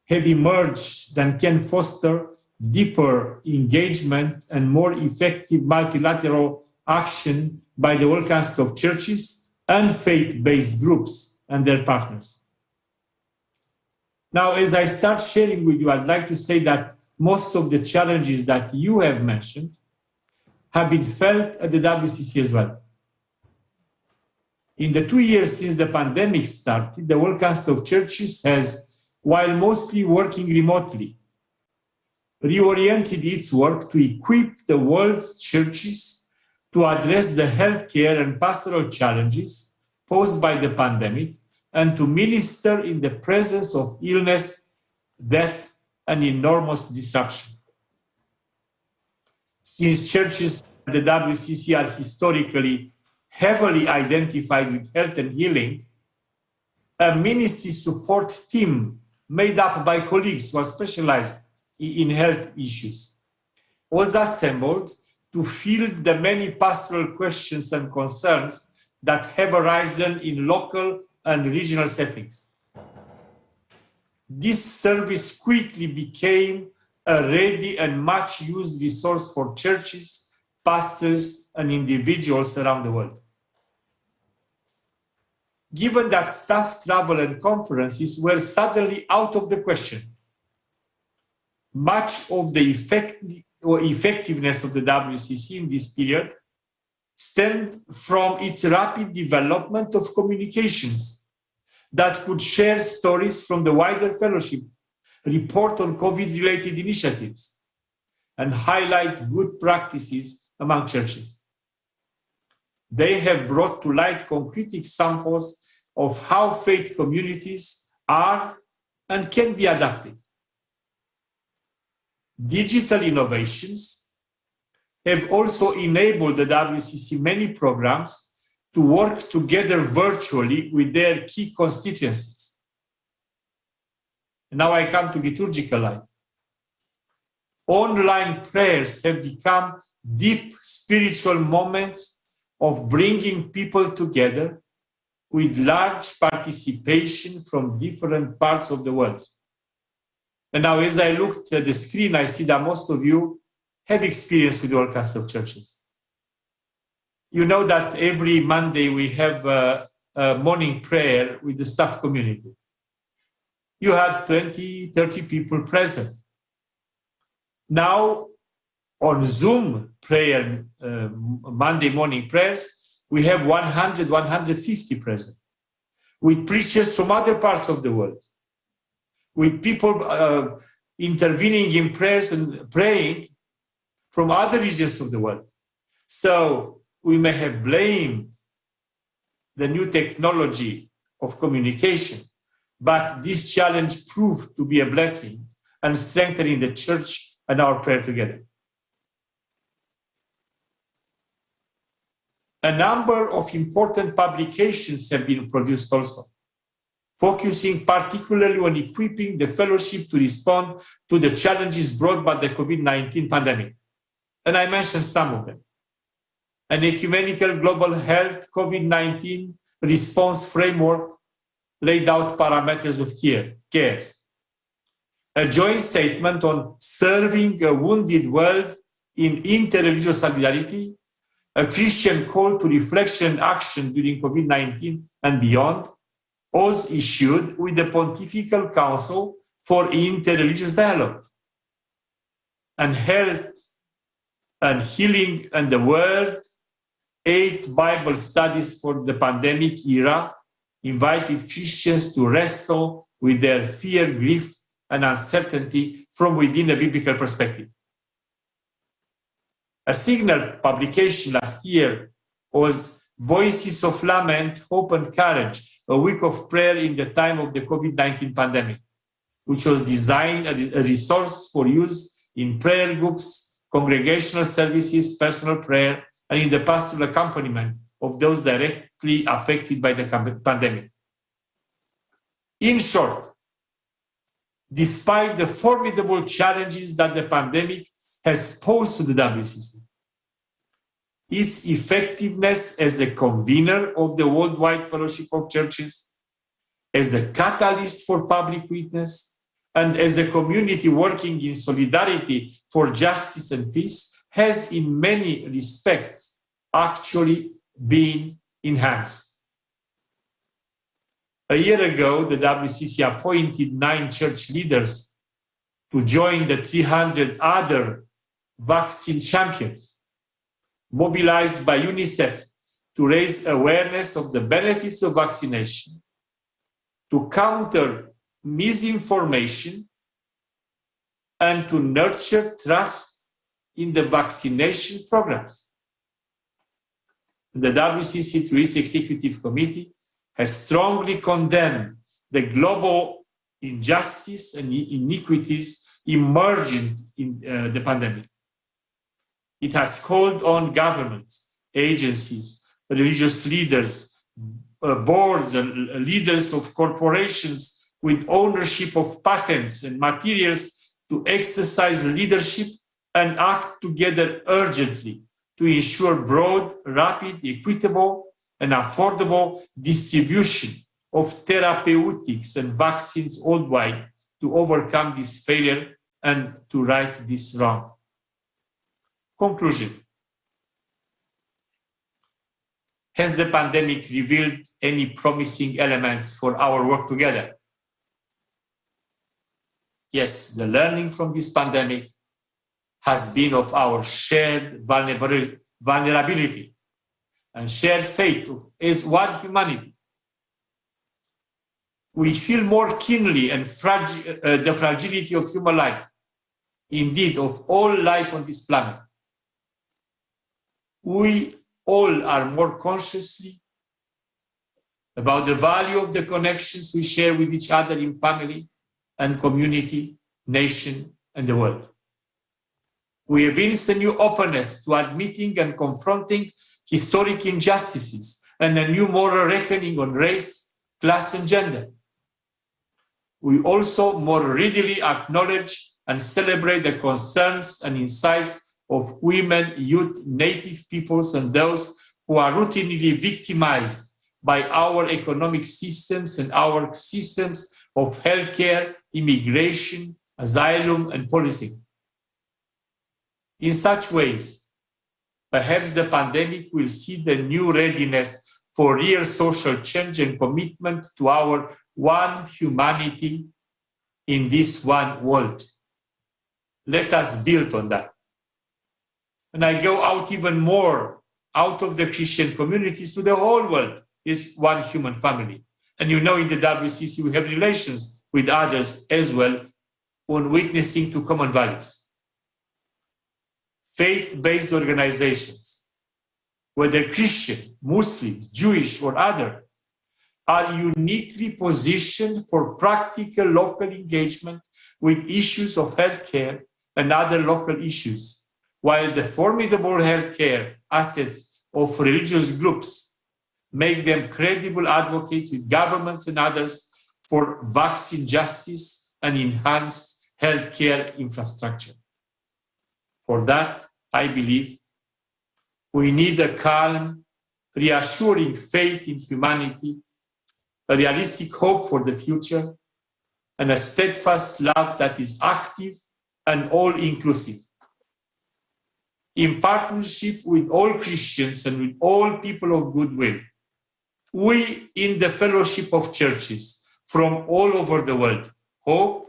have emerged that can foster deeper engagement and more effective multilateral action by the World Council of Churches and faith-based groups and their partners? Now, as I start sharing with you, I'd like to say that most of the challenges that you have mentioned have been felt at the WCC as well. In the 2 years since the pandemic started, the World Council of Churches has, while mostly working remotely, reoriented its work to equip the world's churches to address the healthcare and pastoral challenges posed by the pandemic and to minister in the presence of illness, death, and enormous disruption. Since churches at the WCC are historically heavily identified with health and healing, a ministry support team made up by colleagues who are specialized in health issues was assembled to field the many pastoral questions and concerns that have arisen in local and regional settings. This service quickly became a ready and much used resource for churches, pastors, and individuals around the world. Given that staff travel and conferences were suddenly out of the question, much of the effectiveness of the WCC in this period stemmed from its rapid development of communications that could share stories from the wider fellowship, report on COVID-related initiatives, and highlight good practices among churches. They have brought to light concrete examples of how faith communities are and can be adapted. Digital innovations have also enabled the WCC many programs to work together virtually with their key constituencies. Now I come to liturgical life. Online prayers have become deep spiritual moments of bringing people together with large participation from different parts of the world. And now as I looked at the screen, I see that most of you have experience with the World Council of Churches. You know that every Monday we have a morning prayer with the staff community. You had 20, 30 people present. Now, on Zoom prayer, Monday morning prayers, we have 100, 150 present, with preachers from other parts of the world, with people intervening in prayers and praying from other regions of the world. So we may have blamed the new technology of communication, but this challenge proved to be a blessing and strengthening the church and our prayer together. A number of important publications have been produced also, focusing particularly on equipping the fellowship to respond to the challenges brought by the COVID-19 pandemic. And I mentioned some of them. An ecumenical global health COVID-19 response framework laid out parameters of care. A joint statement on serving a wounded world in interreligious solidarity, a Christian call to reflection and action during COVID-19 and beyond, was issued with the Pontifical Council for Interreligious Dialogue. And Health and Healing and the Word, 8 Bible studies for the pandemic era, invited Christians to wrestle with their fear, grief, and uncertainty from within a biblical perspective. A signal publication last year was Voices of Lament, Hope and Courage, a week of prayer in the time of the COVID-19 pandemic, which was designed as a resource for use in prayer groups, congregational services, personal prayer, and in the pastoral accompaniment of those directly affected by the pandemic. In short, despite the formidable challenges that the pandemic has posed to the WCC, its effectiveness as a convener of the worldwide fellowship of churches, as a catalyst for public witness, and as a community working in solidarity for justice and peace, has in many respects actually been enhanced. A year ago, the WCC appointed 9 church leaders to join the 300 other vaccine champions, mobilized by UNICEF to raise awareness of the benefits of vaccination, to counter misinformation, and to nurture trust in the vaccination programs. The WCC, through its executive committee, has strongly condemned the global injustice and inequities emergent in the pandemic. It has called on governments, agencies, religious leaders, boards and leaders of corporations with ownership of patents and materials to exercise leadership and act together urgently to ensure broad, rapid, equitable, and affordable distribution of therapeutics and vaccines worldwide to overcome this failure and to right this wrong. Conclusion. Has the pandemic revealed any promising elements for our work together? Yes, the learning from this pandemic has been of our shared vulnerability and shared fate as one humanity. We feel more keenly and the fragility of human life, indeed of all life on this planet. We all are more consciously about the value of the connections we share with each other in family and community, nation, and the world. We evince a new openness to admitting and confronting historic injustices and a new moral reckoning on race, class, and gender. We also more readily acknowledge and celebrate the concerns and insights of women, youth, native peoples, and those who are routinely victimized by our economic systems and our systems of healthcare, immigration, asylum, and policing. In such ways, perhaps the pandemic will see the new readiness for real social change and commitment to our one humanity in this one world. Let us build on that. And I go out even more, out of the Christian communities to the whole world, is one human family. And you know, in the WCC, we have relations with others as well on witnessing to common values. Faith-based organizations, whether Christian, Muslims, Jewish, or other, are uniquely positioned for practical local engagement with issues of healthcare and other local issues, while the formidable healthcare assets of religious groups make them credible advocates with governments and others for vaccine justice and enhanced healthcare infrastructure. For that, I believe we need a calm, reassuring faith in humanity, a realistic hope for the future, and a steadfast love that is active and all-inclusive. In partnership with all Christians and with all people of goodwill, we in the fellowship of churches from all over the world hope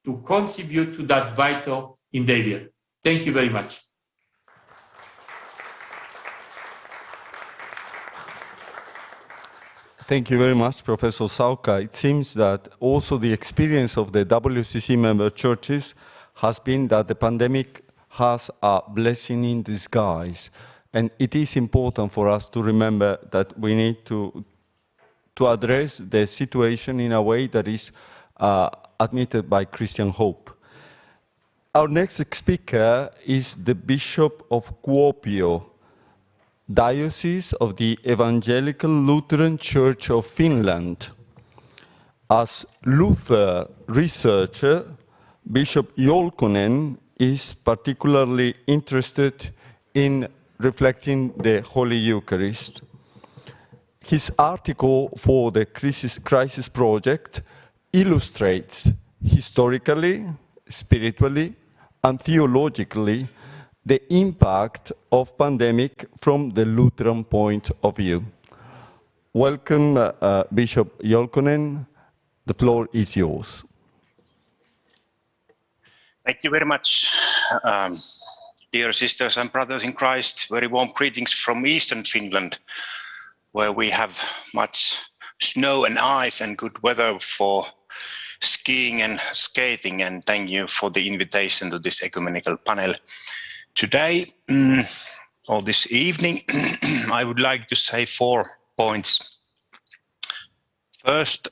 to contribute to that vital endeavor. Thank you very much. Thank you very much, Professor Sauka. It seems that also the experience of the WCC member churches has been that the pandemic has a blessing in disguise. And it is important for us to remember that we need to address the situation in a way that is admitted by Christian hope. Our next speaker is the Bishop of Kuopio, Diocese of the Evangelical Lutheran Church of Finland. As Luther researcher, Bishop Jolkonen is particularly interested in reflecting the Holy Eucharist. His article for the Crisis Project illustrates historically, spiritually, and theologically the impact of pandemic from the Lutheran point of view. Welcome, Bishop Jolkonen. The floor is yours. Thank you very much, dear sisters and brothers in Christ. Very warm greetings from Eastern Finland, where we have much snow and ice and good weather for skiing and skating. And thank you for the invitation to this ecumenical panel. Today, or this evening, I would like to say 4 points. First,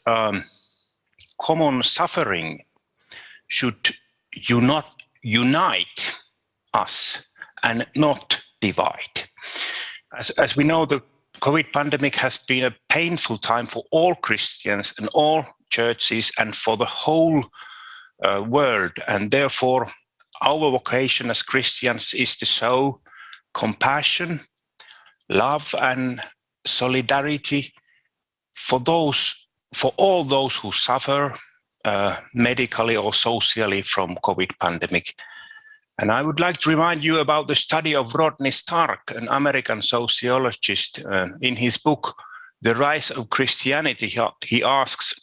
common suffering should unite us and not divide. As we know, the COVID pandemic has been a painful time for all Christians and all churches and for the whole world. And therefore, our vocation as Christians is to show compassion, love, and solidarity for all those who suffer medically or socially from COVID pandemic. And I would like to remind you about the study of Rodney Stark, an American sociologist. In his book, The Rise of Christianity, he asks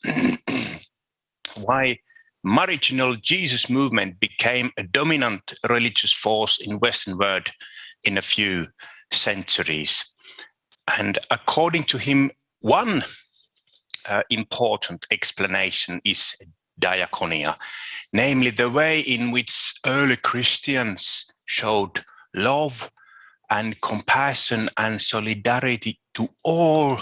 why marginal Jesus movement became a dominant religious force in Western world in a few centuries. And according to him, one important explanation is diaconia, namely the way in which early Christians showed love and compassion and solidarity to all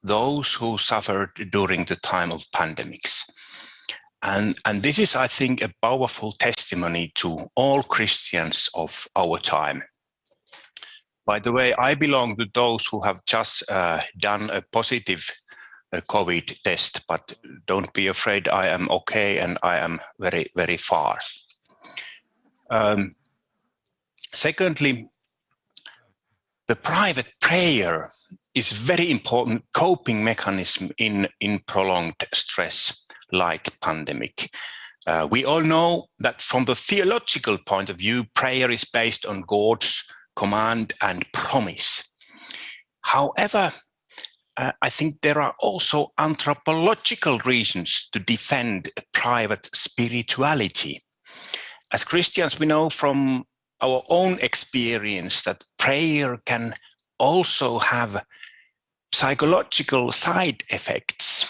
those who suffered during the time of pandemics. And this is, I think, a powerful testimony to all Christians of our time. By the way, I belong to those who have just done a positive COVID test, but don't be afraid, I am okay and I am very, very far. Secondly, the private prayer is very important coping mechanism in prolonged stress like pandemic. We all know that from the theological point of view, prayer is based on God's command and promise. However, I think there are also anthropological reasons to defend private spirituality. As Christians, we know from our own experience that prayer can also have psychological side effects.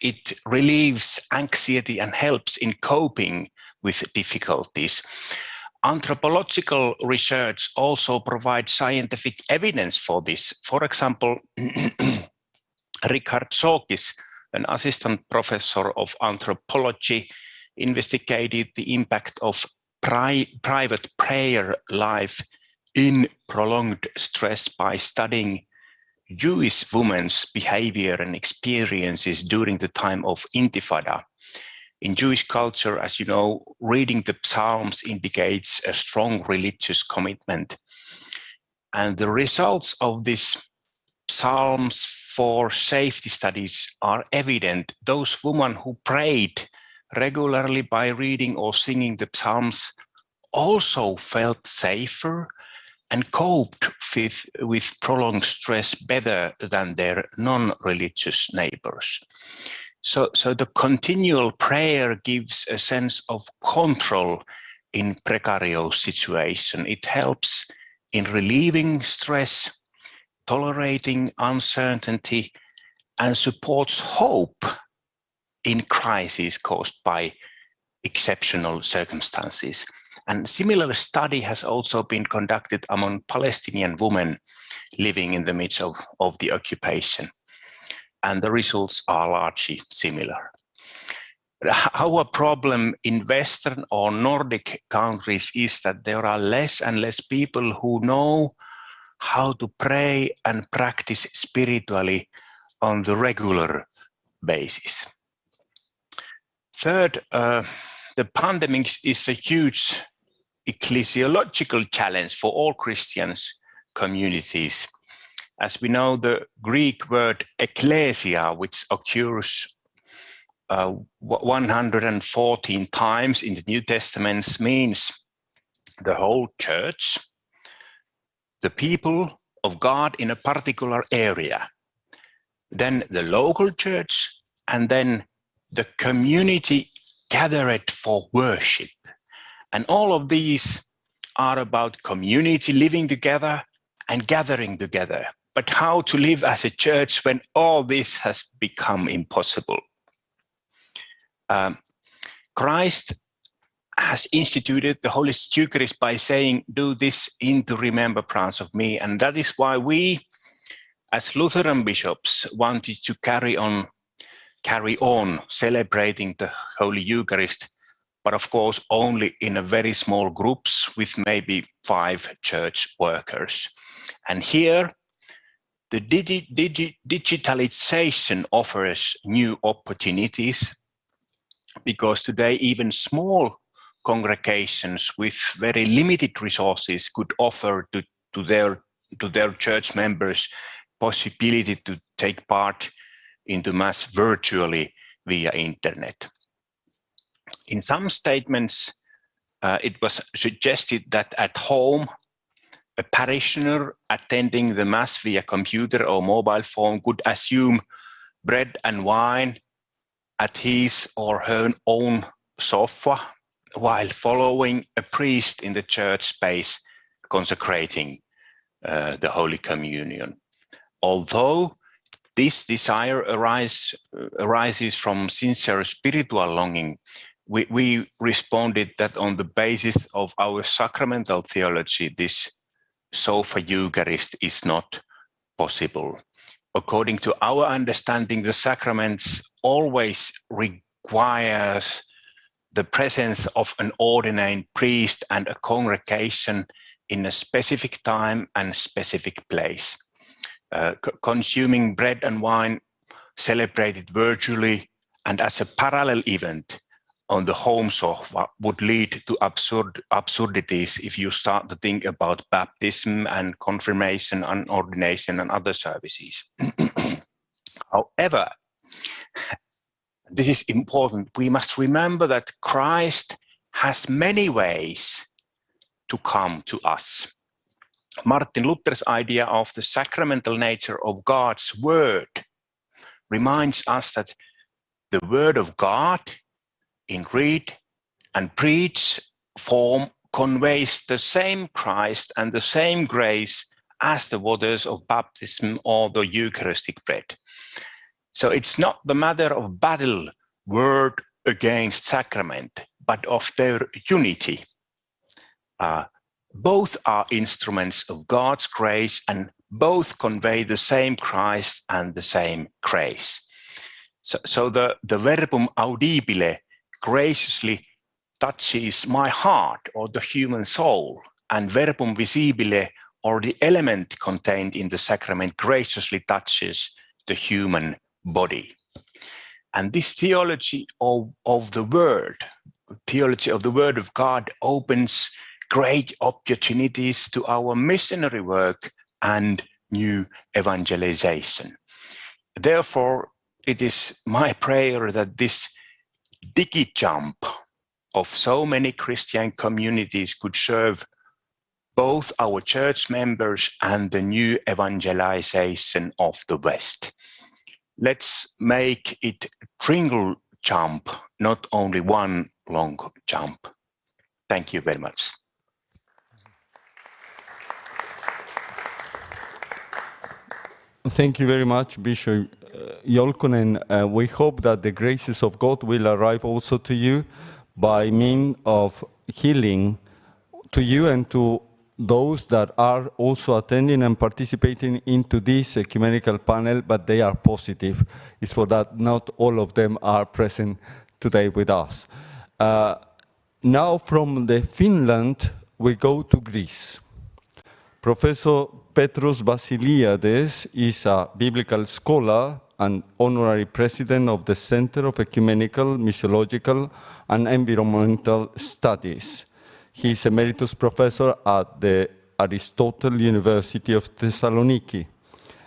It relieves anxiety and helps in coping with difficulties. Anthropological research also provides scientific evidence for this. For example, Richard Sokis, an assistant professor of anthropology, investigated the impact of private prayer life in prolonged stress by studying Jewish women's behavior and experiences during the time of Intifada. In Jewish culture, as you know, reading the Psalms indicates a strong religious commitment. And the results of these Psalms for safety studies are evident. Those women who prayed regularly by reading or singing the Psalms also felt safer and coped with prolonged stress better than their non-religious neighbors. So the continual prayer gives a sense of control in precarious situation. It helps in relieving stress, tolerating uncertainty, and supports hope in crises caused by exceptional circumstances. And similar study has also been conducted among Palestinian women living in the midst of the occupation. And the results are largely similar. Our problem in Western or Nordic countries is that there are less and less people who know how to pray and practice spiritually on the regular basis. Third, the pandemic is a huge ecclesiological challenge for all Christians communities. As we know, the Greek word ecclesia, which occurs 114 times in the New Testament, means the whole church, the people of God in a particular area, then the local church, and then the community gathered for worship. And all of these are about community living together and gathering together. But how to live as a church when all this has become impossible? Christ has instituted the Holy Eucharist by saying, do this into remembrance of me. And that is why we, as Lutheran bishops, wanted to carry on celebrating the Holy Eucharist, but of course only in a very small groups with maybe 5 church workers. And here, the digitalization offers new opportunities, because today even small congregations with very limited resources could offer to their church members possibility to take part in the Mass virtually via internet. In some statements, it was suggested that at home, a parishioner attending the Mass via computer or mobile phone could assume bread and wine at his or her own sofa while following a priest in the church space consecrating the Holy Communion. Although this desire arises from sincere spiritual longing, we responded that on the basis of our sacramental theology, this sofa Eucharist is not possible. According to our understanding, the sacraments always requires the presence of an ordained priest and a congregation in a specific time and specific place. Consuming bread and wine celebrated virtually and as a parallel event on the home sofa would lead to absurdities if you start to think about baptism and confirmation and ordination and other services. However, this is important. We must remember that Christ has many ways to come to us. Martin Luther's idea of the sacramental nature of God's word reminds us that the word of God in read and preach form conveys the same Christ and the same grace as the waters of baptism or the Eucharistic bread. So it's not the matter of battle, word against sacrament, but of their unity. Both are instruments of God's grace and both convey the same Christ and the same grace. So the verbum audibile graciously touches my heart or the human soul, and verbum visibile, or the element contained in the sacrament, graciously touches the human body. And this theology of the word of God opens great opportunities to our missionary work and new evangelization. Therefore, it is my prayer that this digi-jump of so many Christian communities could serve both our church members and the new evangelization of the West. Let's make it tringle jump, not only one long jump. Thank you very much. Thank you very much, Bishop Jolkonen. We hope that the graces of God will arrive also to you by means of healing to you and to those that are also attending and participating into this ecumenical panel, but they are positive. It's for that not all of them are present today with us. Now from Finland, we go to Greece. Professor Petros Vassiliades is a biblical scholar and honorary president of the Center of Ecumenical, Missiological, and Environmental Studies. He is emeritus professor at the Aristotle University of Thessaloniki,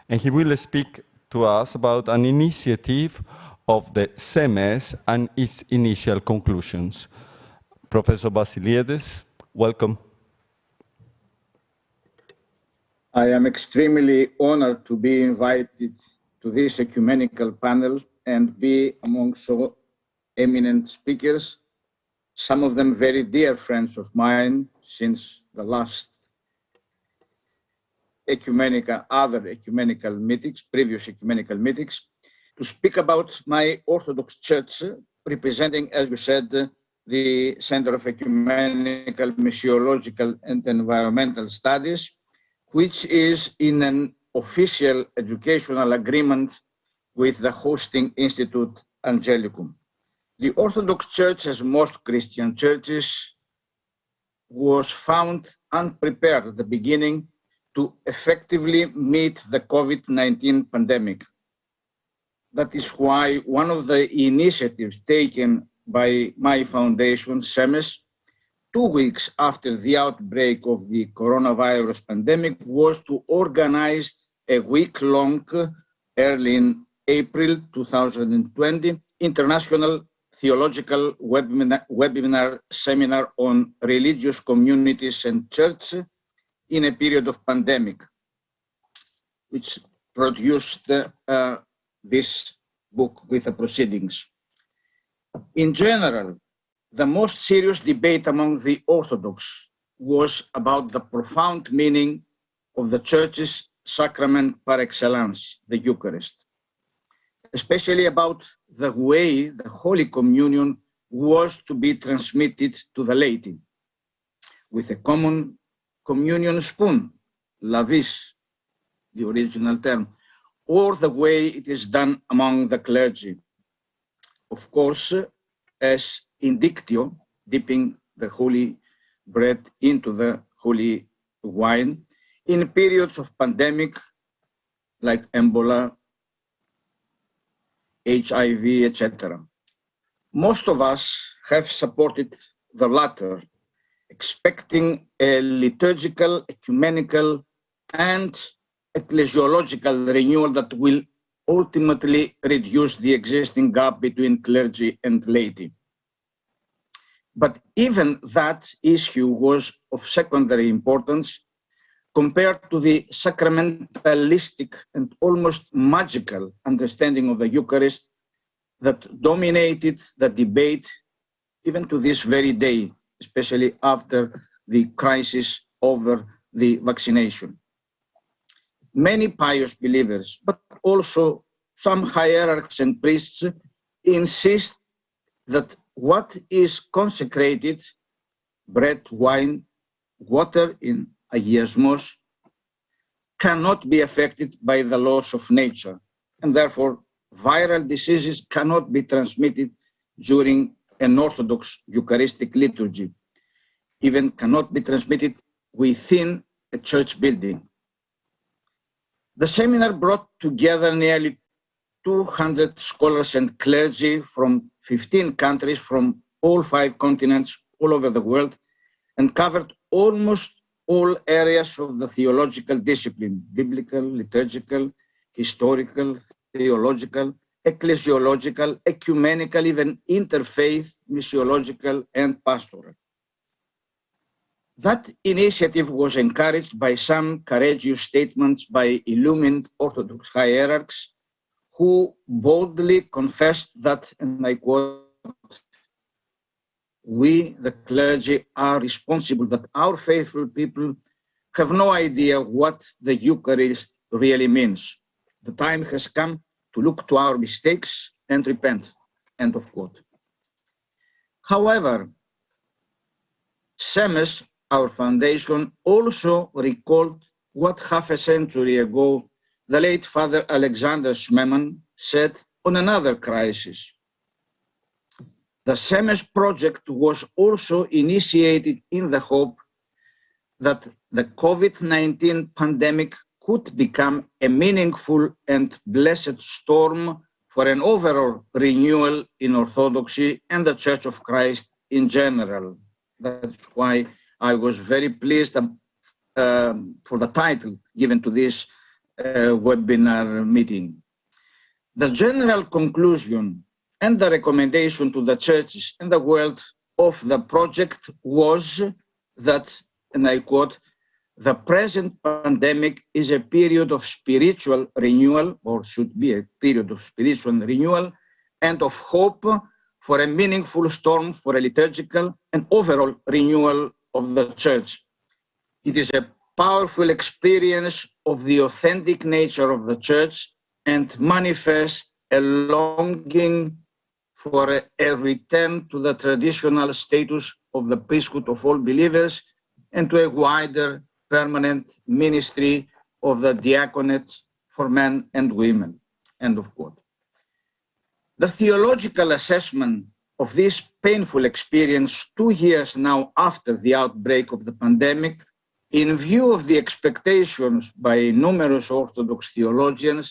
and he will speak to us about an initiative of the SEMES and its initial conclusions. Professor Basiliades, welcome. I am extremely honored to be invited to this ecumenical panel and be among so eminent speakers, some of them very dear friends of mine since the last other ecumenical meetings, previous ecumenical meetings, to speak about my Orthodox Church, representing, as you said, the Center of Ecumenical, Missiological, and Environmental Studies, which is in an official educational agreement with the hosting institute Angelicum. The Orthodox Church, as most Christian churches, was found unprepared at the beginning to effectively meet the COVID-19 pandemic. That is why one of the initiatives taken by my foundation, SEMES, 2 weeks after the outbreak of the coronavirus pandemic, was to organize a week-long, early in April 2020, international theological webinar seminar on religious communities and church in a period of pandemic, which produced this book with the proceedings. In general, the most serious debate among the Orthodox was about the profound meaning of the Church's sacrament par excellence, the Eucharist, especially about the way the Holy Communion was to be transmitted to the laity, with a common communion spoon, lavis, the original term, or the way it is done among the clergy. Of course, as indictio, dipping the holy bread into the holy wine in periods of pandemic like Ebola, HIV, etc. Most of us have supported the latter, expecting a liturgical, ecumenical, and ecclesiological renewal that will ultimately reduce the existing gap between clergy and laity. But even that issue was of secondary importance compared to the sacramentalistic and almost magical understanding of the Eucharist that dominated the debate even to this very day, especially after the crisis over the vaccination. Many pious believers, but also some hierarchs and priests, insist that what is consecrated, bread, wine, water in agiasmos, cannot be affected by the laws of nature, and therefore viral diseases cannot be transmitted during an Orthodox Eucharistic liturgy, even cannot be transmitted within a church building. The seminar brought together nearly 200 scholars and clergy from 15 countries from all 5 continents all over the world, and covered almost all areas of the theological discipline: biblical, liturgical, historical, theological, ecclesiological, ecumenical, even interfaith, missiological, and pastoral. That initiative was encouraged by some courageous statements by illumined Orthodox hierarchs who boldly confessed that, and I quote, "We, the clergy, are responsible that our faithful people have no idea what the Eucharist really means. The time has come to look to our mistakes and repent," end of quote. However, SEMES, our foundation, also recalled what half a century ago the late Father Alexander Schmemann said on another crisis. The SEMES project was also initiated in the hope that the COVID-19 pandemic could become a meaningful and blessed storm for an overall renewal in Orthodoxy and the Church of Christ in general. That's why I was very pleased for the title given to this webinar meeting. The general conclusion and the recommendation to the churches and the world of the project was that, and I quote, "The present pandemic is a period of spiritual renewal, or should be a period of spiritual renewal, and of hope for a meaningful storm for a liturgical and overall renewal of the Church. It is a powerful experience of the authentic nature of the Church and manifests a longing for a return to the traditional status of the priesthood of all believers and to a wider permanent ministry of the diaconate for men and women." End of quote. The theological assessment of this painful experience 2 years now after the outbreak of the pandemic, in view of the expectations by numerous Orthodox theologians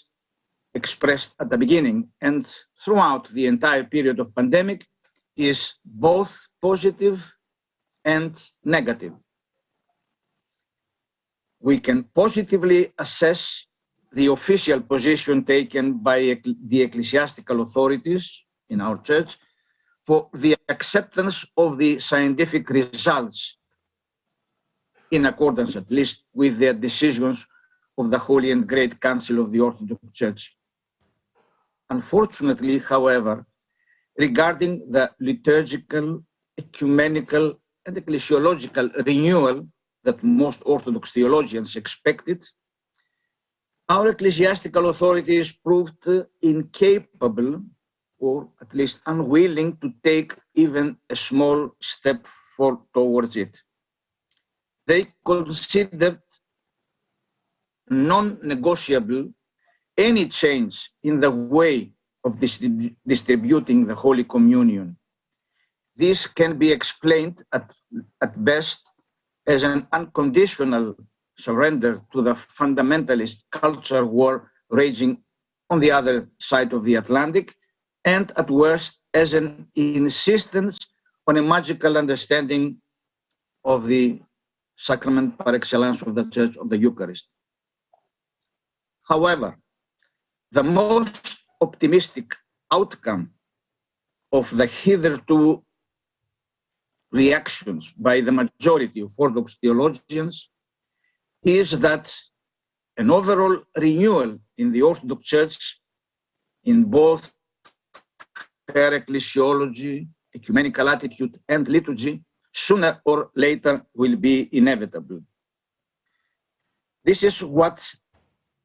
expressed at the beginning and throughout the entire period of pandemic, is both positive and negative. We can positively assess the official position taken by the ecclesiastical authorities in our church for the acceptance of the scientific results in accordance, at least, with the decisions of the Holy and Great Council of the Orthodox Church. Unfortunately, however, regarding the liturgical, ecumenical, and ecclesiological renewal that most Orthodox theologians expected, our ecclesiastical authorities proved incapable, or at least unwilling, to take even a small step towards it. They considered non-negotiable any change in the way of distributing the Holy Communion. This can be explained at best as an unconditional surrender to the fundamentalist culture war raging on the other side of the Atlantic, and at worst as an insistence on a magical understanding of the sacrament par excellence of the Church of the Eucharist. However, the most optimistic outcome of the hitherto reactions by the majority of Orthodox theologians is that an overall renewal in the Orthodox Church in both her ecclesiology, ecumenical attitude, and liturgy sooner or later will be inevitable. This is what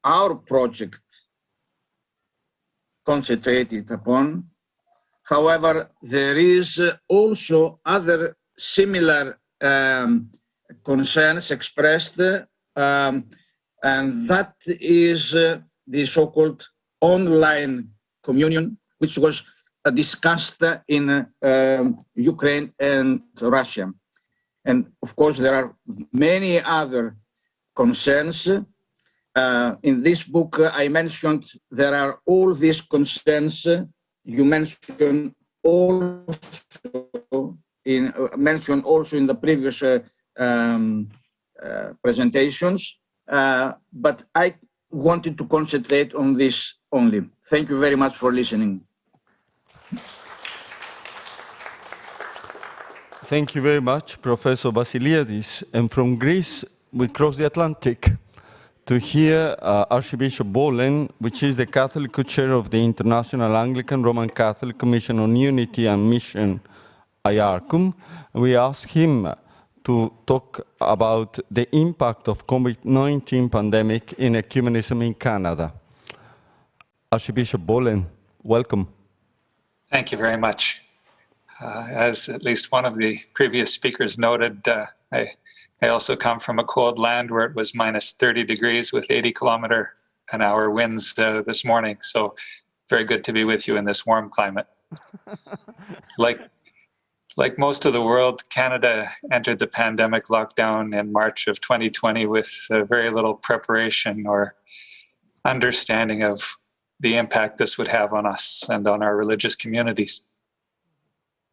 our project concentrated upon. However, there is also other similar concerns expressed, and that is the so-called online communion, which was discussed in Ukraine and Russia. And of course, there are many other concerns. In this book, I mentioned there are all these concerns. You mentioned also in the previous presentations, but I wanted to concentrate on this only. Thank you very much for listening. Thank you very much, Professor Vassiliadis. And from Greece, we cross the Atlantic to hear Archbishop Bolen, which is the Catholic co-chair of the International Anglican Roman Catholic Commission on Unity and Mission, Angelicum. We ask him to talk about the impact of COVID-19 pandemic in ecumenism in Canada. Archbishop Bolen, welcome. Thank you very much. As at least one of the previous speakers noted, I also come from a cold land where it was minus 30 degrees with 80-kilometer-an-hour winds this morning. So very good to be with you in this warm climate. Like most of the world, Canada entered the pandemic lockdown in March of 2020 with very little preparation or understanding of the impact this would have on us and on our religious communities.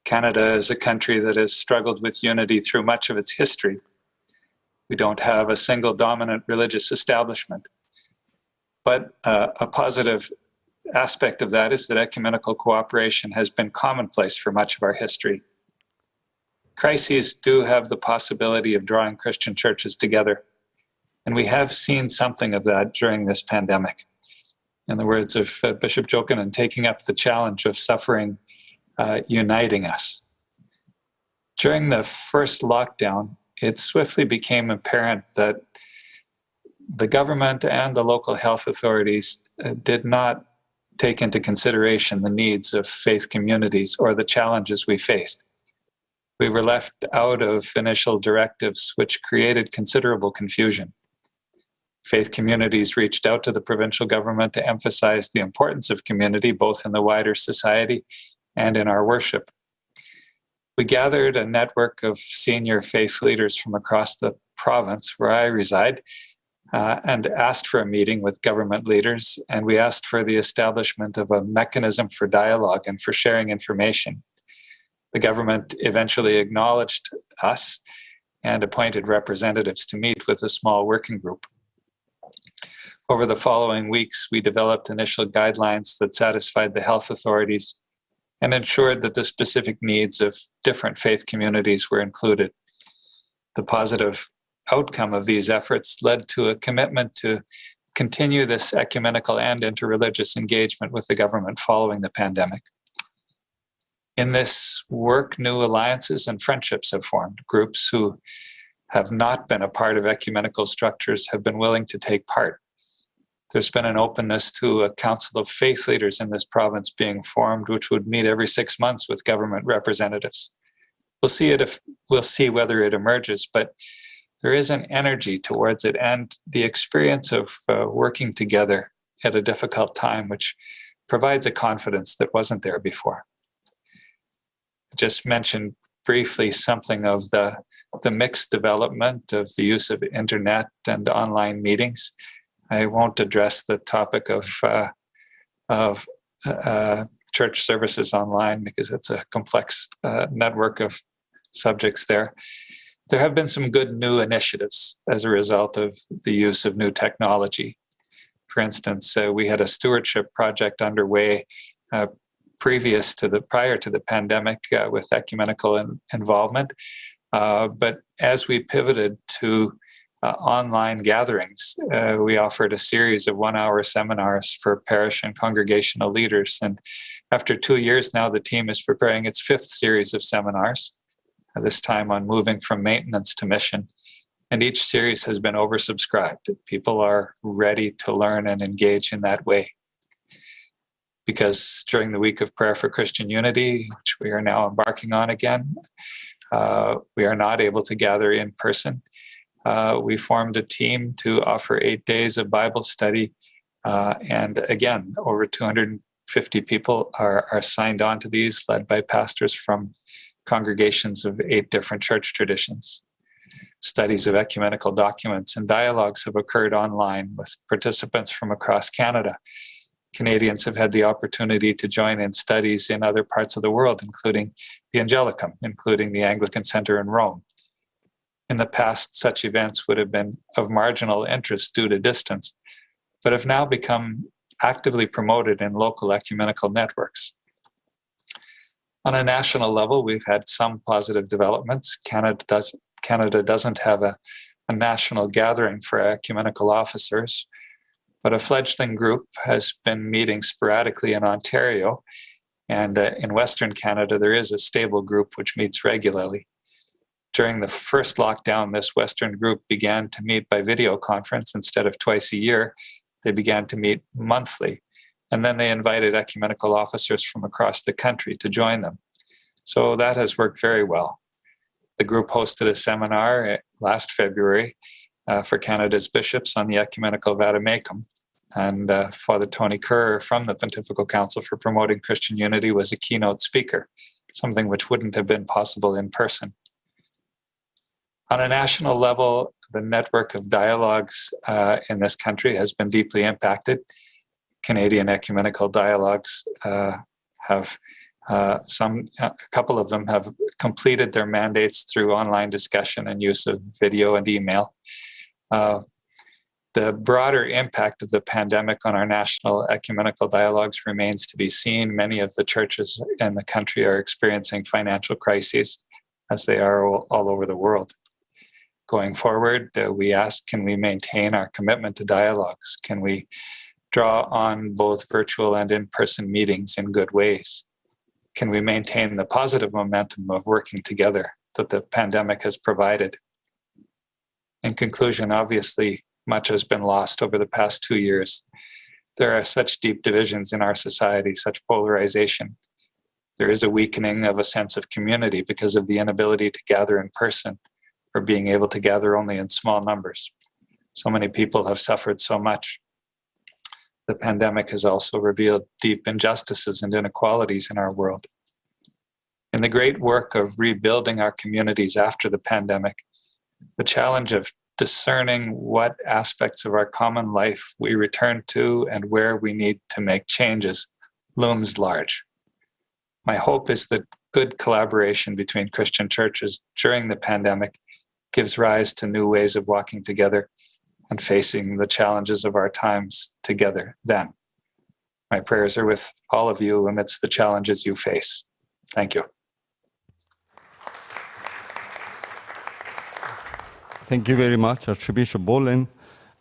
Canada is a country that has struggled with unity through much of its history. We don't have a single dominant religious establishment. But a positive aspect of that is that ecumenical cooperation has been commonplace for much of our history. Crises do have the possibility of drawing Christian churches together, and we have seen something of that during this pandemic. In the words of Bishop Jokinen, taking up the challenge of suffering, uniting us. During the first lockdown, it swiftly became apparent that the government and the local health authorities did not take into consideration the needs of faith communities or the challenges we faced. We were left out of initial directives, which created considerable confusion. Faith communities reached out to the provincial government to emphasize the importance of community, both in the wider society and in our worship. We gathered a network of senior faith leaders from across the province where I reside and asked for a meeting with government leaders, and we asked for the establishment of a mechanism for dialogue and for sharing information. The government eventually acknowledged us and appointed representatives to meet with a small working group. Over the following weeks, we developed initial guidelines that satisfied the health authorities and ensured that the specific needs of different faith communities were included. The positive outcome of these efforts led to a commitment to continue this ecumenical and interreligious engagement with the government following the pandemic. In this work, new alliances and friendships have formed. Groups who have not been a part of ecumenical structures have been willing to take part. There's been an openness to a council of faith leaders in this province being formed, which would meet every 6 months with government representatives. We'll see whether it emerges, but there is an energy towards it and the experience of working together at a difficult time, which provides a confidence that wasn't there before. I just mentioned briefly something of the mixed development of the use of internet and online meetings. I won't address the topic of church services online because it's a complex network of subjects there. There have been some good new initiatives as a result of the use of new technology. For instance, we had a stewardship project underway prior to the pandemic with ecumenical involvement. But as we pivoted to online gatherings, we offered a series of 1-hour seminars for parish and congregational leaders. And after 2 years now, the team is preparing its 5th series of seminars, this time on moving from maintenance to mission. And each series has been oversubscribed. People are ready to learn and engage in that way. Because during the week of prayer for Christian unity, which we are now embarking on again, we are not able to gather in person. We formed a team to offer 8 days of Bible study. And again, over 250 people are signed on to these, led by pastors from congregations of 8 different church traditions. Studies of ecumenical documents and dialogues have occurred online with participants from across Canada. Canadians have had the opportunity to join in studies in other parts of the world, including the Angelicum, including the Anglican Center in Rome. In the past, such events would have been of marginal interest due to distance, but have now become actively promoted in local ecumenical networks. On a national level, we've had some positive developments. Canada doesn't have a national gathering for ecumenical officers, but a fledgling group has been meeting sporadically in Ontario, and in Western Canada, there is a stable group which meets regularly. During the first lockdown, this Western group began to meet by video conference instead of twice a year. They began to meet monthly, and then they invited ecumenical officers from across the country to join them. So that has worked very well. The group hosted a seminar last February for Canada's bishops on the Ecumenical Vademecum, and Father Tony Kerr from the Pontifical Council for Promoting Christian Unity was a keynote speaker. something which wouldn't have been possible in person. On a national level, the network of dialogues in this country has been deeply impacted. Canadian ecumenical dialogues have a couple of them have completed their mandates through online discussion and use of video and email. The broader impact of the pandemic on our national ecumenical dialogues remains to be seen. Many of the churches in the country are experiencing financial crises, as they are all over the world. Going forward, we ask, can we maintain our commitment to dialogues? Can we draw on both virtual and in-person meetings in good ways? Can we maintain the positive momentum of working together that the pandemic has provided? In conclusion, obviously, much has been lost over the past 2 years. There are such deep divisions in our society, such polarization. There is a weakening of a sense of community because of the inability to gather in person or being able to gather only in small numbers. So many people have suffered so much. The pandemic has also revealed deep injustices and inequalities in our world. In the great work of rebuilding our communities after the pandemic, the challenge of discerning what aspects of our common life we return to and where we need to make changes looms large. My hope is that good collaboration between Christian churches during the pandemic gives rise to new ways of walking together and facing the challenges of our times together then. My prayers are with all of you amidst the challenges you face. Thank you. Thank you very much, Archbishop Bolen.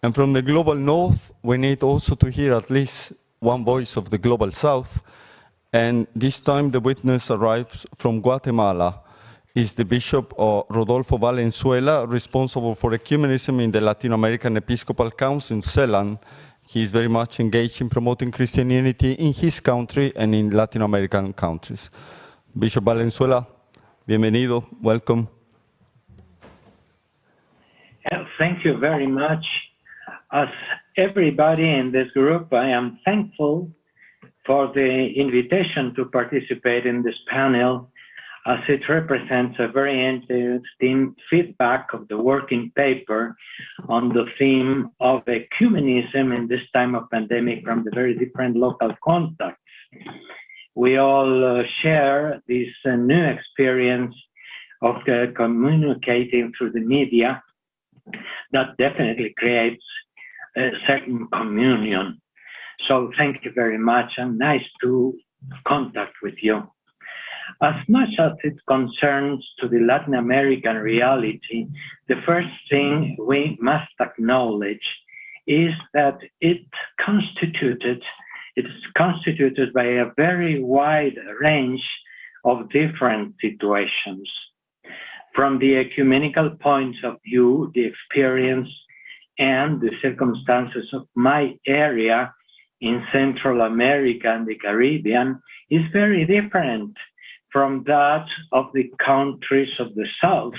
And from the global north, we need also to hear at least one voice of the global south. And this time the witness arrives from Guatemala. Is the Bishop Rodolfo Valenzuela, responsible for ecumenism in the Latin American Episcopal Council in CELAN. He is very much engaged in promoting Christianity in his country and in Latin American countries. Bishop Valenzuela, bienvenido, welcome. Thank you very much. As everybody in this group, I am thankful for the invitation to participate in this panel, as it represents a very interesting feedback of the working paper on the theme of ecumenism in this time of pandemic from the very different local contexts. We all share this new experience of communicating through the media that definitely creates a certain communion. So thank you very much, and nice to contact with you. As much as it concerns to the Latin American reality, the first thing we must acknowledge is that it's constituted by a very wide range of different situations. From the ecumenical point of view, the experience and the circumstances of my area in Central America and the Caribbean is very different from that of the countries of the South,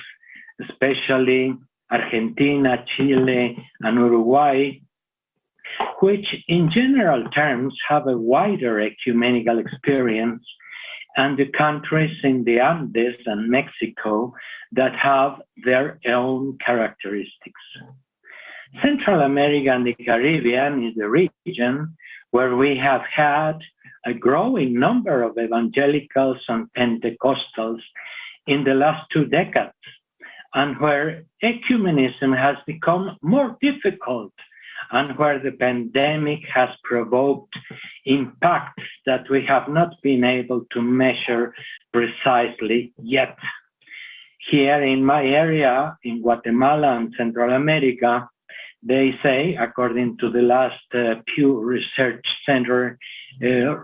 especially Argentina, Chile, and Uruguay, which in general terms have a wider ecumenical experience, and the countries in the Andes and Mexico that have their own characteristics. Central America and the Caribbean is the region where we have had a growing number of evangelicals and Pentecostals in the last 2 decades, and where ecumenism has become more difficult, and where the pandemic has provoked impacts that we have not been able to measure precisely yet. Here in my area, in Guatemala and Central America, they say, according to the last Pew Research Center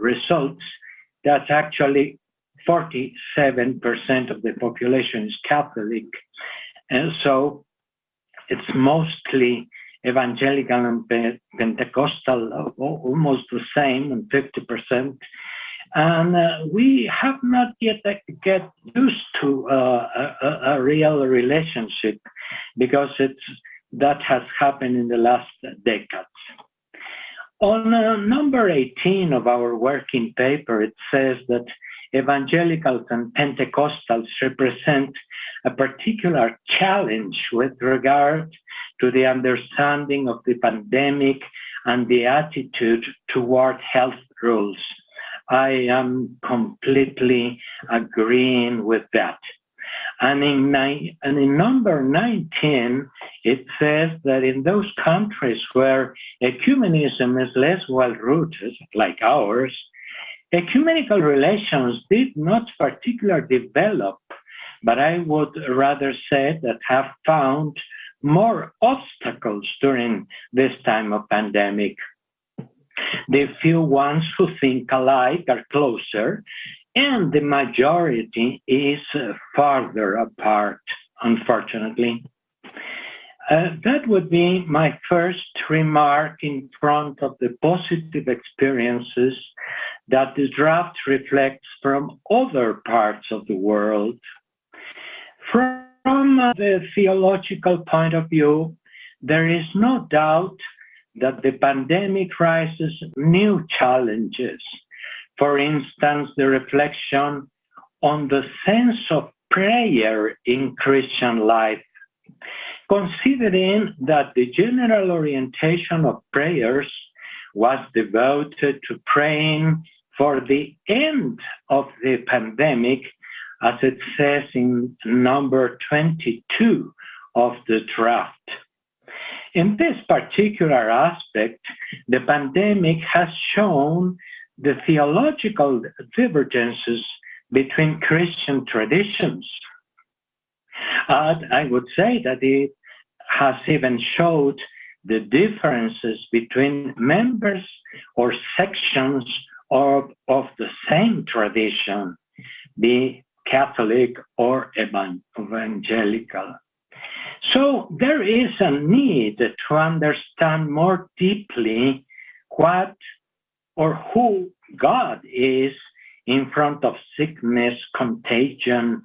results, that actually 47% of the population is Catholic. And so it's mostly evangelical and Pentecostal, almost the same, and 50%. And we have not yet get used to a real relationship, because that has happened in the last decades. On number 18 of our working paper, it says that evangelicals and Pentecostals represent a particular challenge with regard to the understanding of the pandemic and the attitude toward health rules. I am completely agreeing with that. And in number 19, it says that in those countries where ecumenism is less well-rooted, like ours, ecumenical relations did not particularly develop, but I would rather say that have found more obstacles during this time of pandemic. The few ones who think alike are closer, and the majority is farther apart, unfortunately. That would be my first remark in front of the positive experiences that the draft reflects from other parts of the world. From the theological point of view, there is no doubt that the pandemic raises new challenges. For instance, the reflection on the sense of prayer in Christian life, considering that the general orientation of prayers was devoted to praying for the end of the pandemic, as it says in number 22 of the draft. In this particular aspect, the pandemic has shown the theological divergences between Christian traditions. And I would say that it has even showed the differences between members or sections of the same tradition, be Catholic or evangelical. So there is a need to understand more deeply what or who God is in front of sickness, contagion,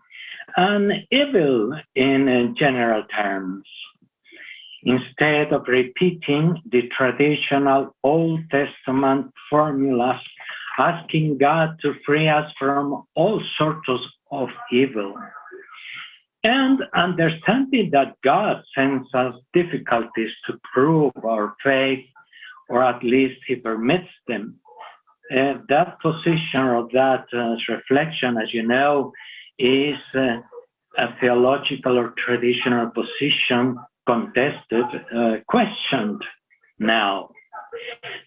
and evil in general terms. Instead of repeating the traditional Old Testament formulas, asking God to free us from all sorts of evil, and understanding that God sends us difficulties to prove our faith, or at least He permits them. That position or that reflection, as you know, is a theological or traditional position contested, questioned now.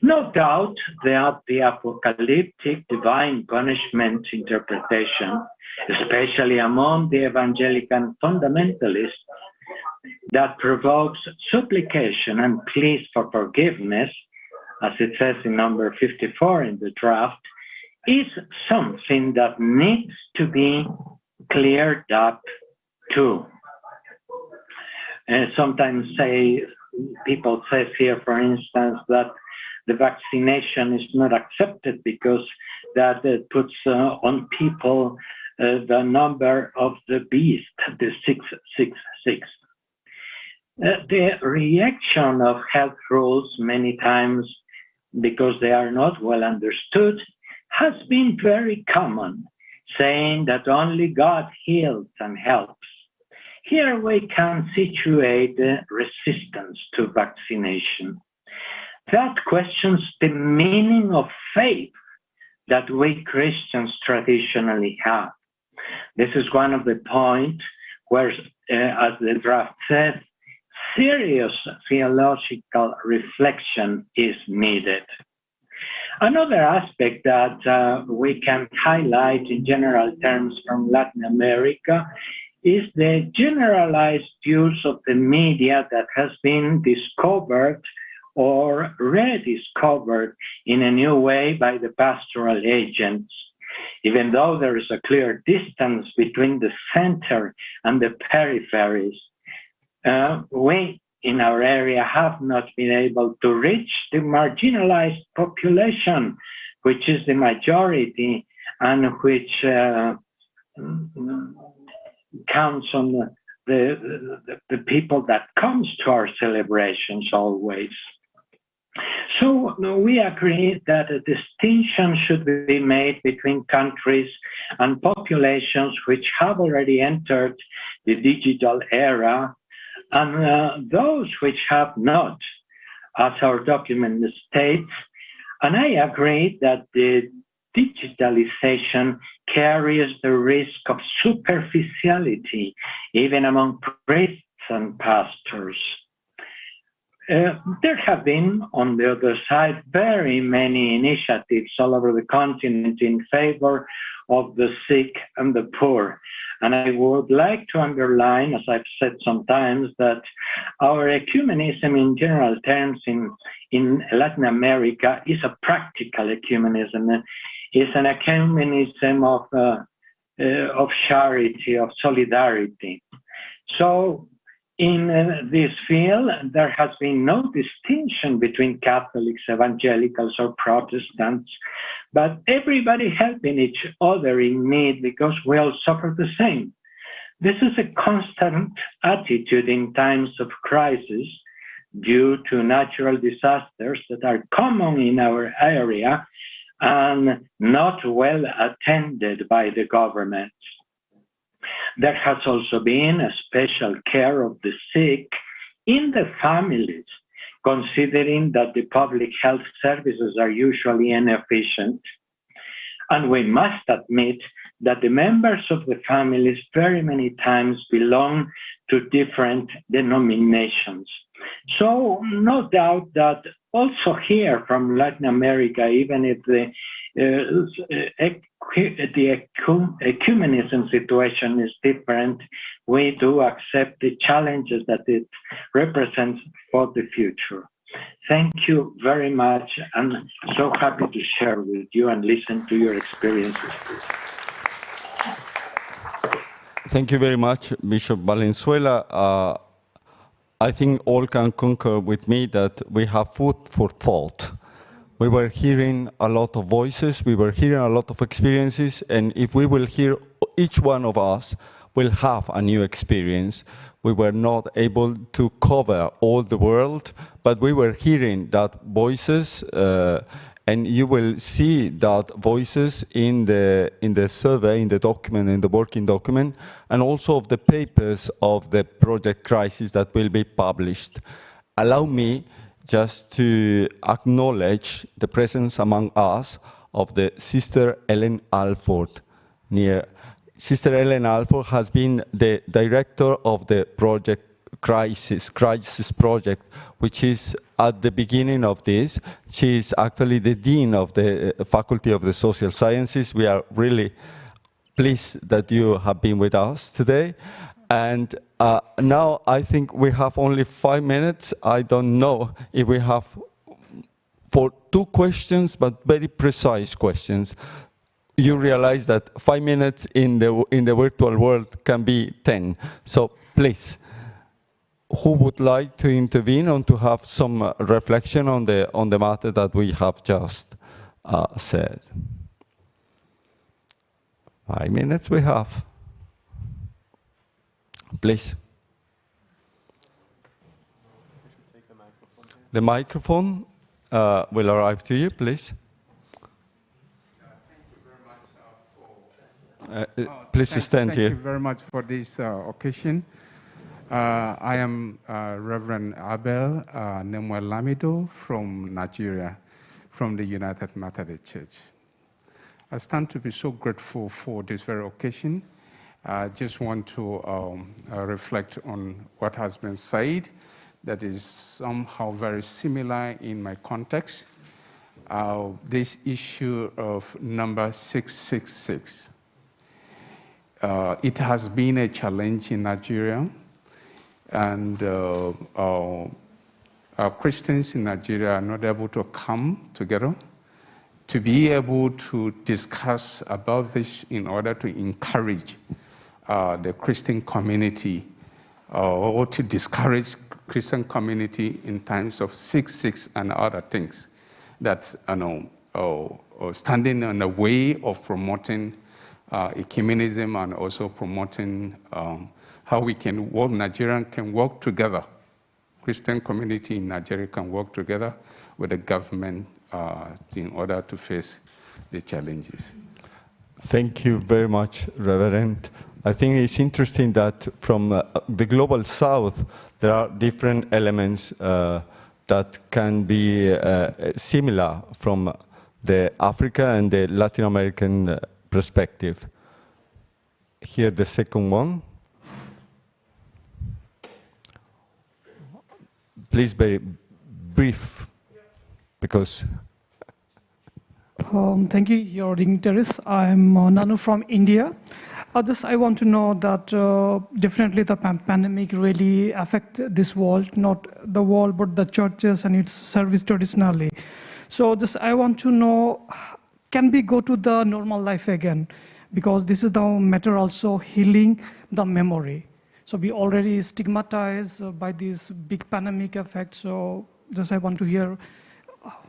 No doubt that the apocalyptic divine punishment interpretation, especially among the evangelical fundamentalists, that provokes supplication and pleas for forgiveness, as it says in number 54 in the draft, is something that needs to be cleared up too. Sometimes people say here, for instance, that the vaccination is not accepted because that it puts on people the number of the beast, the 666. The reaction of health rules many times, because they are not well understood, has been very common, saying that only God heals and helps. Here we can situate the resistance to vaccination. That questions the meaning of faith that we Christians traditionally have. This is one of the points where, as the draft says, serious theological reflection is needed. Another aspect that we can highlight in general terms from Latin America is the generalized use of the media that has been discovered or rediscovered in a new way by the pastoral agents. Even though there is a clear distance between the center and the peripheries, we in our area have not been able to reach the marginalized population, which is the majority and which counts on the people that comes to our celebrations always. So we agree that a distinction should be made between countries and populations which have already entered the digital era and those which have not, as our document states. And I agree that the digitalization carries the risk of superficiality, even among priests and pastors. There have been, on the other side, very many initiatives all over the continent in favor of the sick and the poor. And I would like to underline, as I've said sometimes, that our ecumenism in general terms in Latin America is a practical ecumenism. It's an ecumenism of charity, of solidarity. So in this field, there has been no distinction between Catholics, evangelicals, or Protestants, but everybody helping each other in need because we all suffer the same. This is a constant attitude in times of crisis due to natural disasters that are common in our area and not well attended by the government. There has also been a special care of the sick in the families, considering that the public health services are usually inefficient. And we must admit that the members of the families very many times belong to different denominations. So no doubt that also here from Latin America, even if the ecumenism situation is different, we do accept the challenges that it represents for the future. Thank you very much. I'm so happy to share with you and listen to your experiences. Thank you very much, Bishop Valenzuela. I think all can concur with me that we have food for thought. We were hearing a lot of voices, we were hearing a lot of experiences, and if we will hear, each one of us will have a new experience. We were not able to cover all the world, but we were hearing that voices, and you will see that voices in the survey, in the document, in the working document, and also of the papers of the project Crisis that will be published. Allow me just to acknowledge the presence among us of the Sister Ellen Alford. Sister Ellen Alford has been the director of the project Crisis project, which is at the beginning of this. She is actually the dean of the Faculty of the Social Sciences. We are really pleased that you have been with us today. And now I think we have only 5 minutes. I don't know if we have for 2 questions, but very precise questions. You realize that 5 minutes in the virtual world can be 10. So please, who would like to intervene and to have some reflection on the matter that we have just said? 5 minutes we have. Please. The microphone will arrive to you, please. Please stand here. Thank you very much for this occasion. I am Reverend Abel Nemuel Lamido from Nigeria, from the United Methodist Church. I stand to be so grateful for this very occasion. I just want to reflect on what has been said that is somehow very similar in my context. This issue of number 666. It has been a challenge in Nigeria, and our Christians in Nigeria are not able to come together to be able to discuss about this in order to encourage the Christian community or to discourage Christian community in times of 666 and other things that's standing in the way of promoting ecumenism and also promoting how we can work, Nigerians can work together Christian community in Nigeria can work together with the government in order to face the challenges. Thank you very much, Reverend. I think it's interesting that from the Global South, there are different elements that can be similar from the Africa and the Latin American perspective. Here, the second one. Please be brief, because... Thank you, your dignitaries. I'm Nanu from India. I want to know that definitely the pandemic really affect this world, not the world, but the churches and its service traditionally. So I want to know, can we go to the normal life again? Because this is the matter also healing the memory. So we already stigmatized by this big pandemic effect. So I want to hear,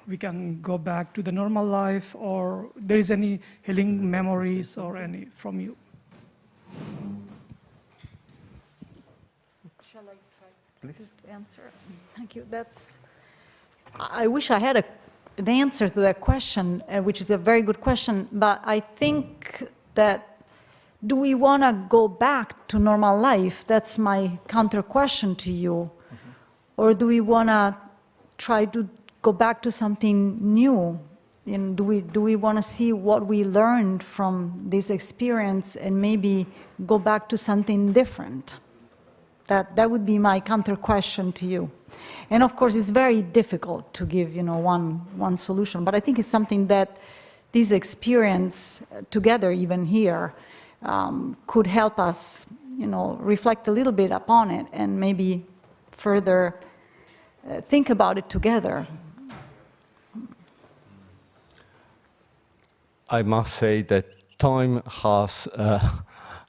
we can go back to the normal life, or there is any healing memories or any from you? Shall I try to answer? Thank you. I wish I had an answer to that question, which is a very good question, but I think that, do we want to go back to normal life? That's my counter question to you. Or do we want to try to go back to something new? And do we want to see what we learned from this experience and maybe go back to something different? That would be my counter question to you. And of course, it's very difficult to give, one solution. But I think it's something that this experience together, even here, could help us, reflect a little bit upon it and maybe further think about it together. I must say that time has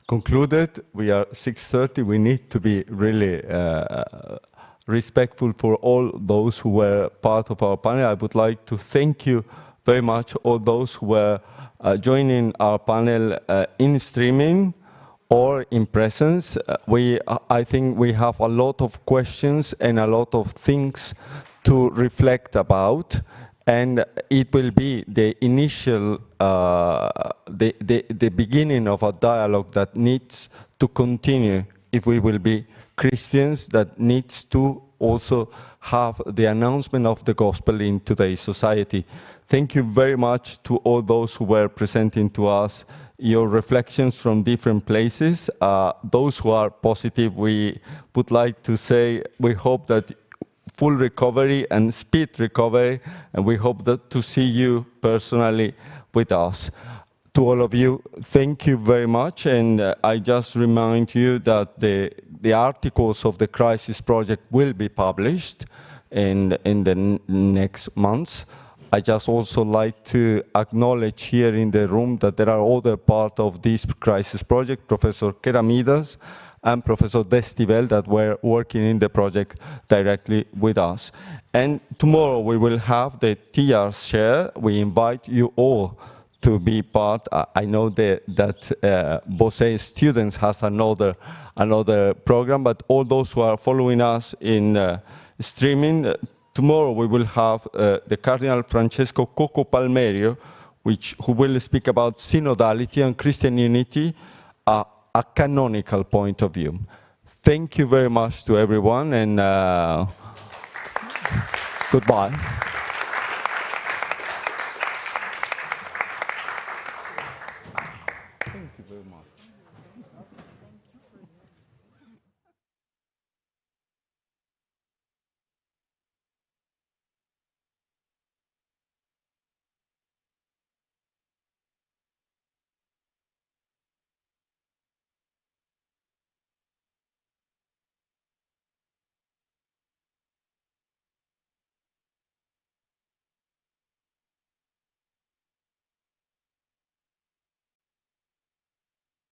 concluded. We are 6:30. We need to be really respectful for all those who were part of our panel. I would like to thank you very much, all those who were joining our panel in streaming or in presence. I think we have a lot of questions and a lot of things to reflect about. And it will be the initial, the beginning of a dialogue that needs to continue if we will be Christians, that needs to also have the announcement of the gospel in today's society. Thank you very much to all those who were presenting to us your reflections from different places. Those who are positive, we would like to say we hope that full recovery and speed recovery, and we hope that to see you personally with us. To all of you, thank you very much, and I just remind you that the articles of the Crisis Project will be published in the next months. I just also like to acknowledge here in the room that there are other part of this Crisis Project, Professor Keramidas and Professor Destivel, that were working in the project directly with us. And tomorrow we will have the TR share. We invite you all to be part. I know that Bossey students has another program, but all those who are following us in streaming, tomorrow we will have the Cardinal Francesco Coco Palmerio, who will speak about synodality and Christian unity, a canonical point of view. Thank you very much to everyone, and goodbye. Thank you very much.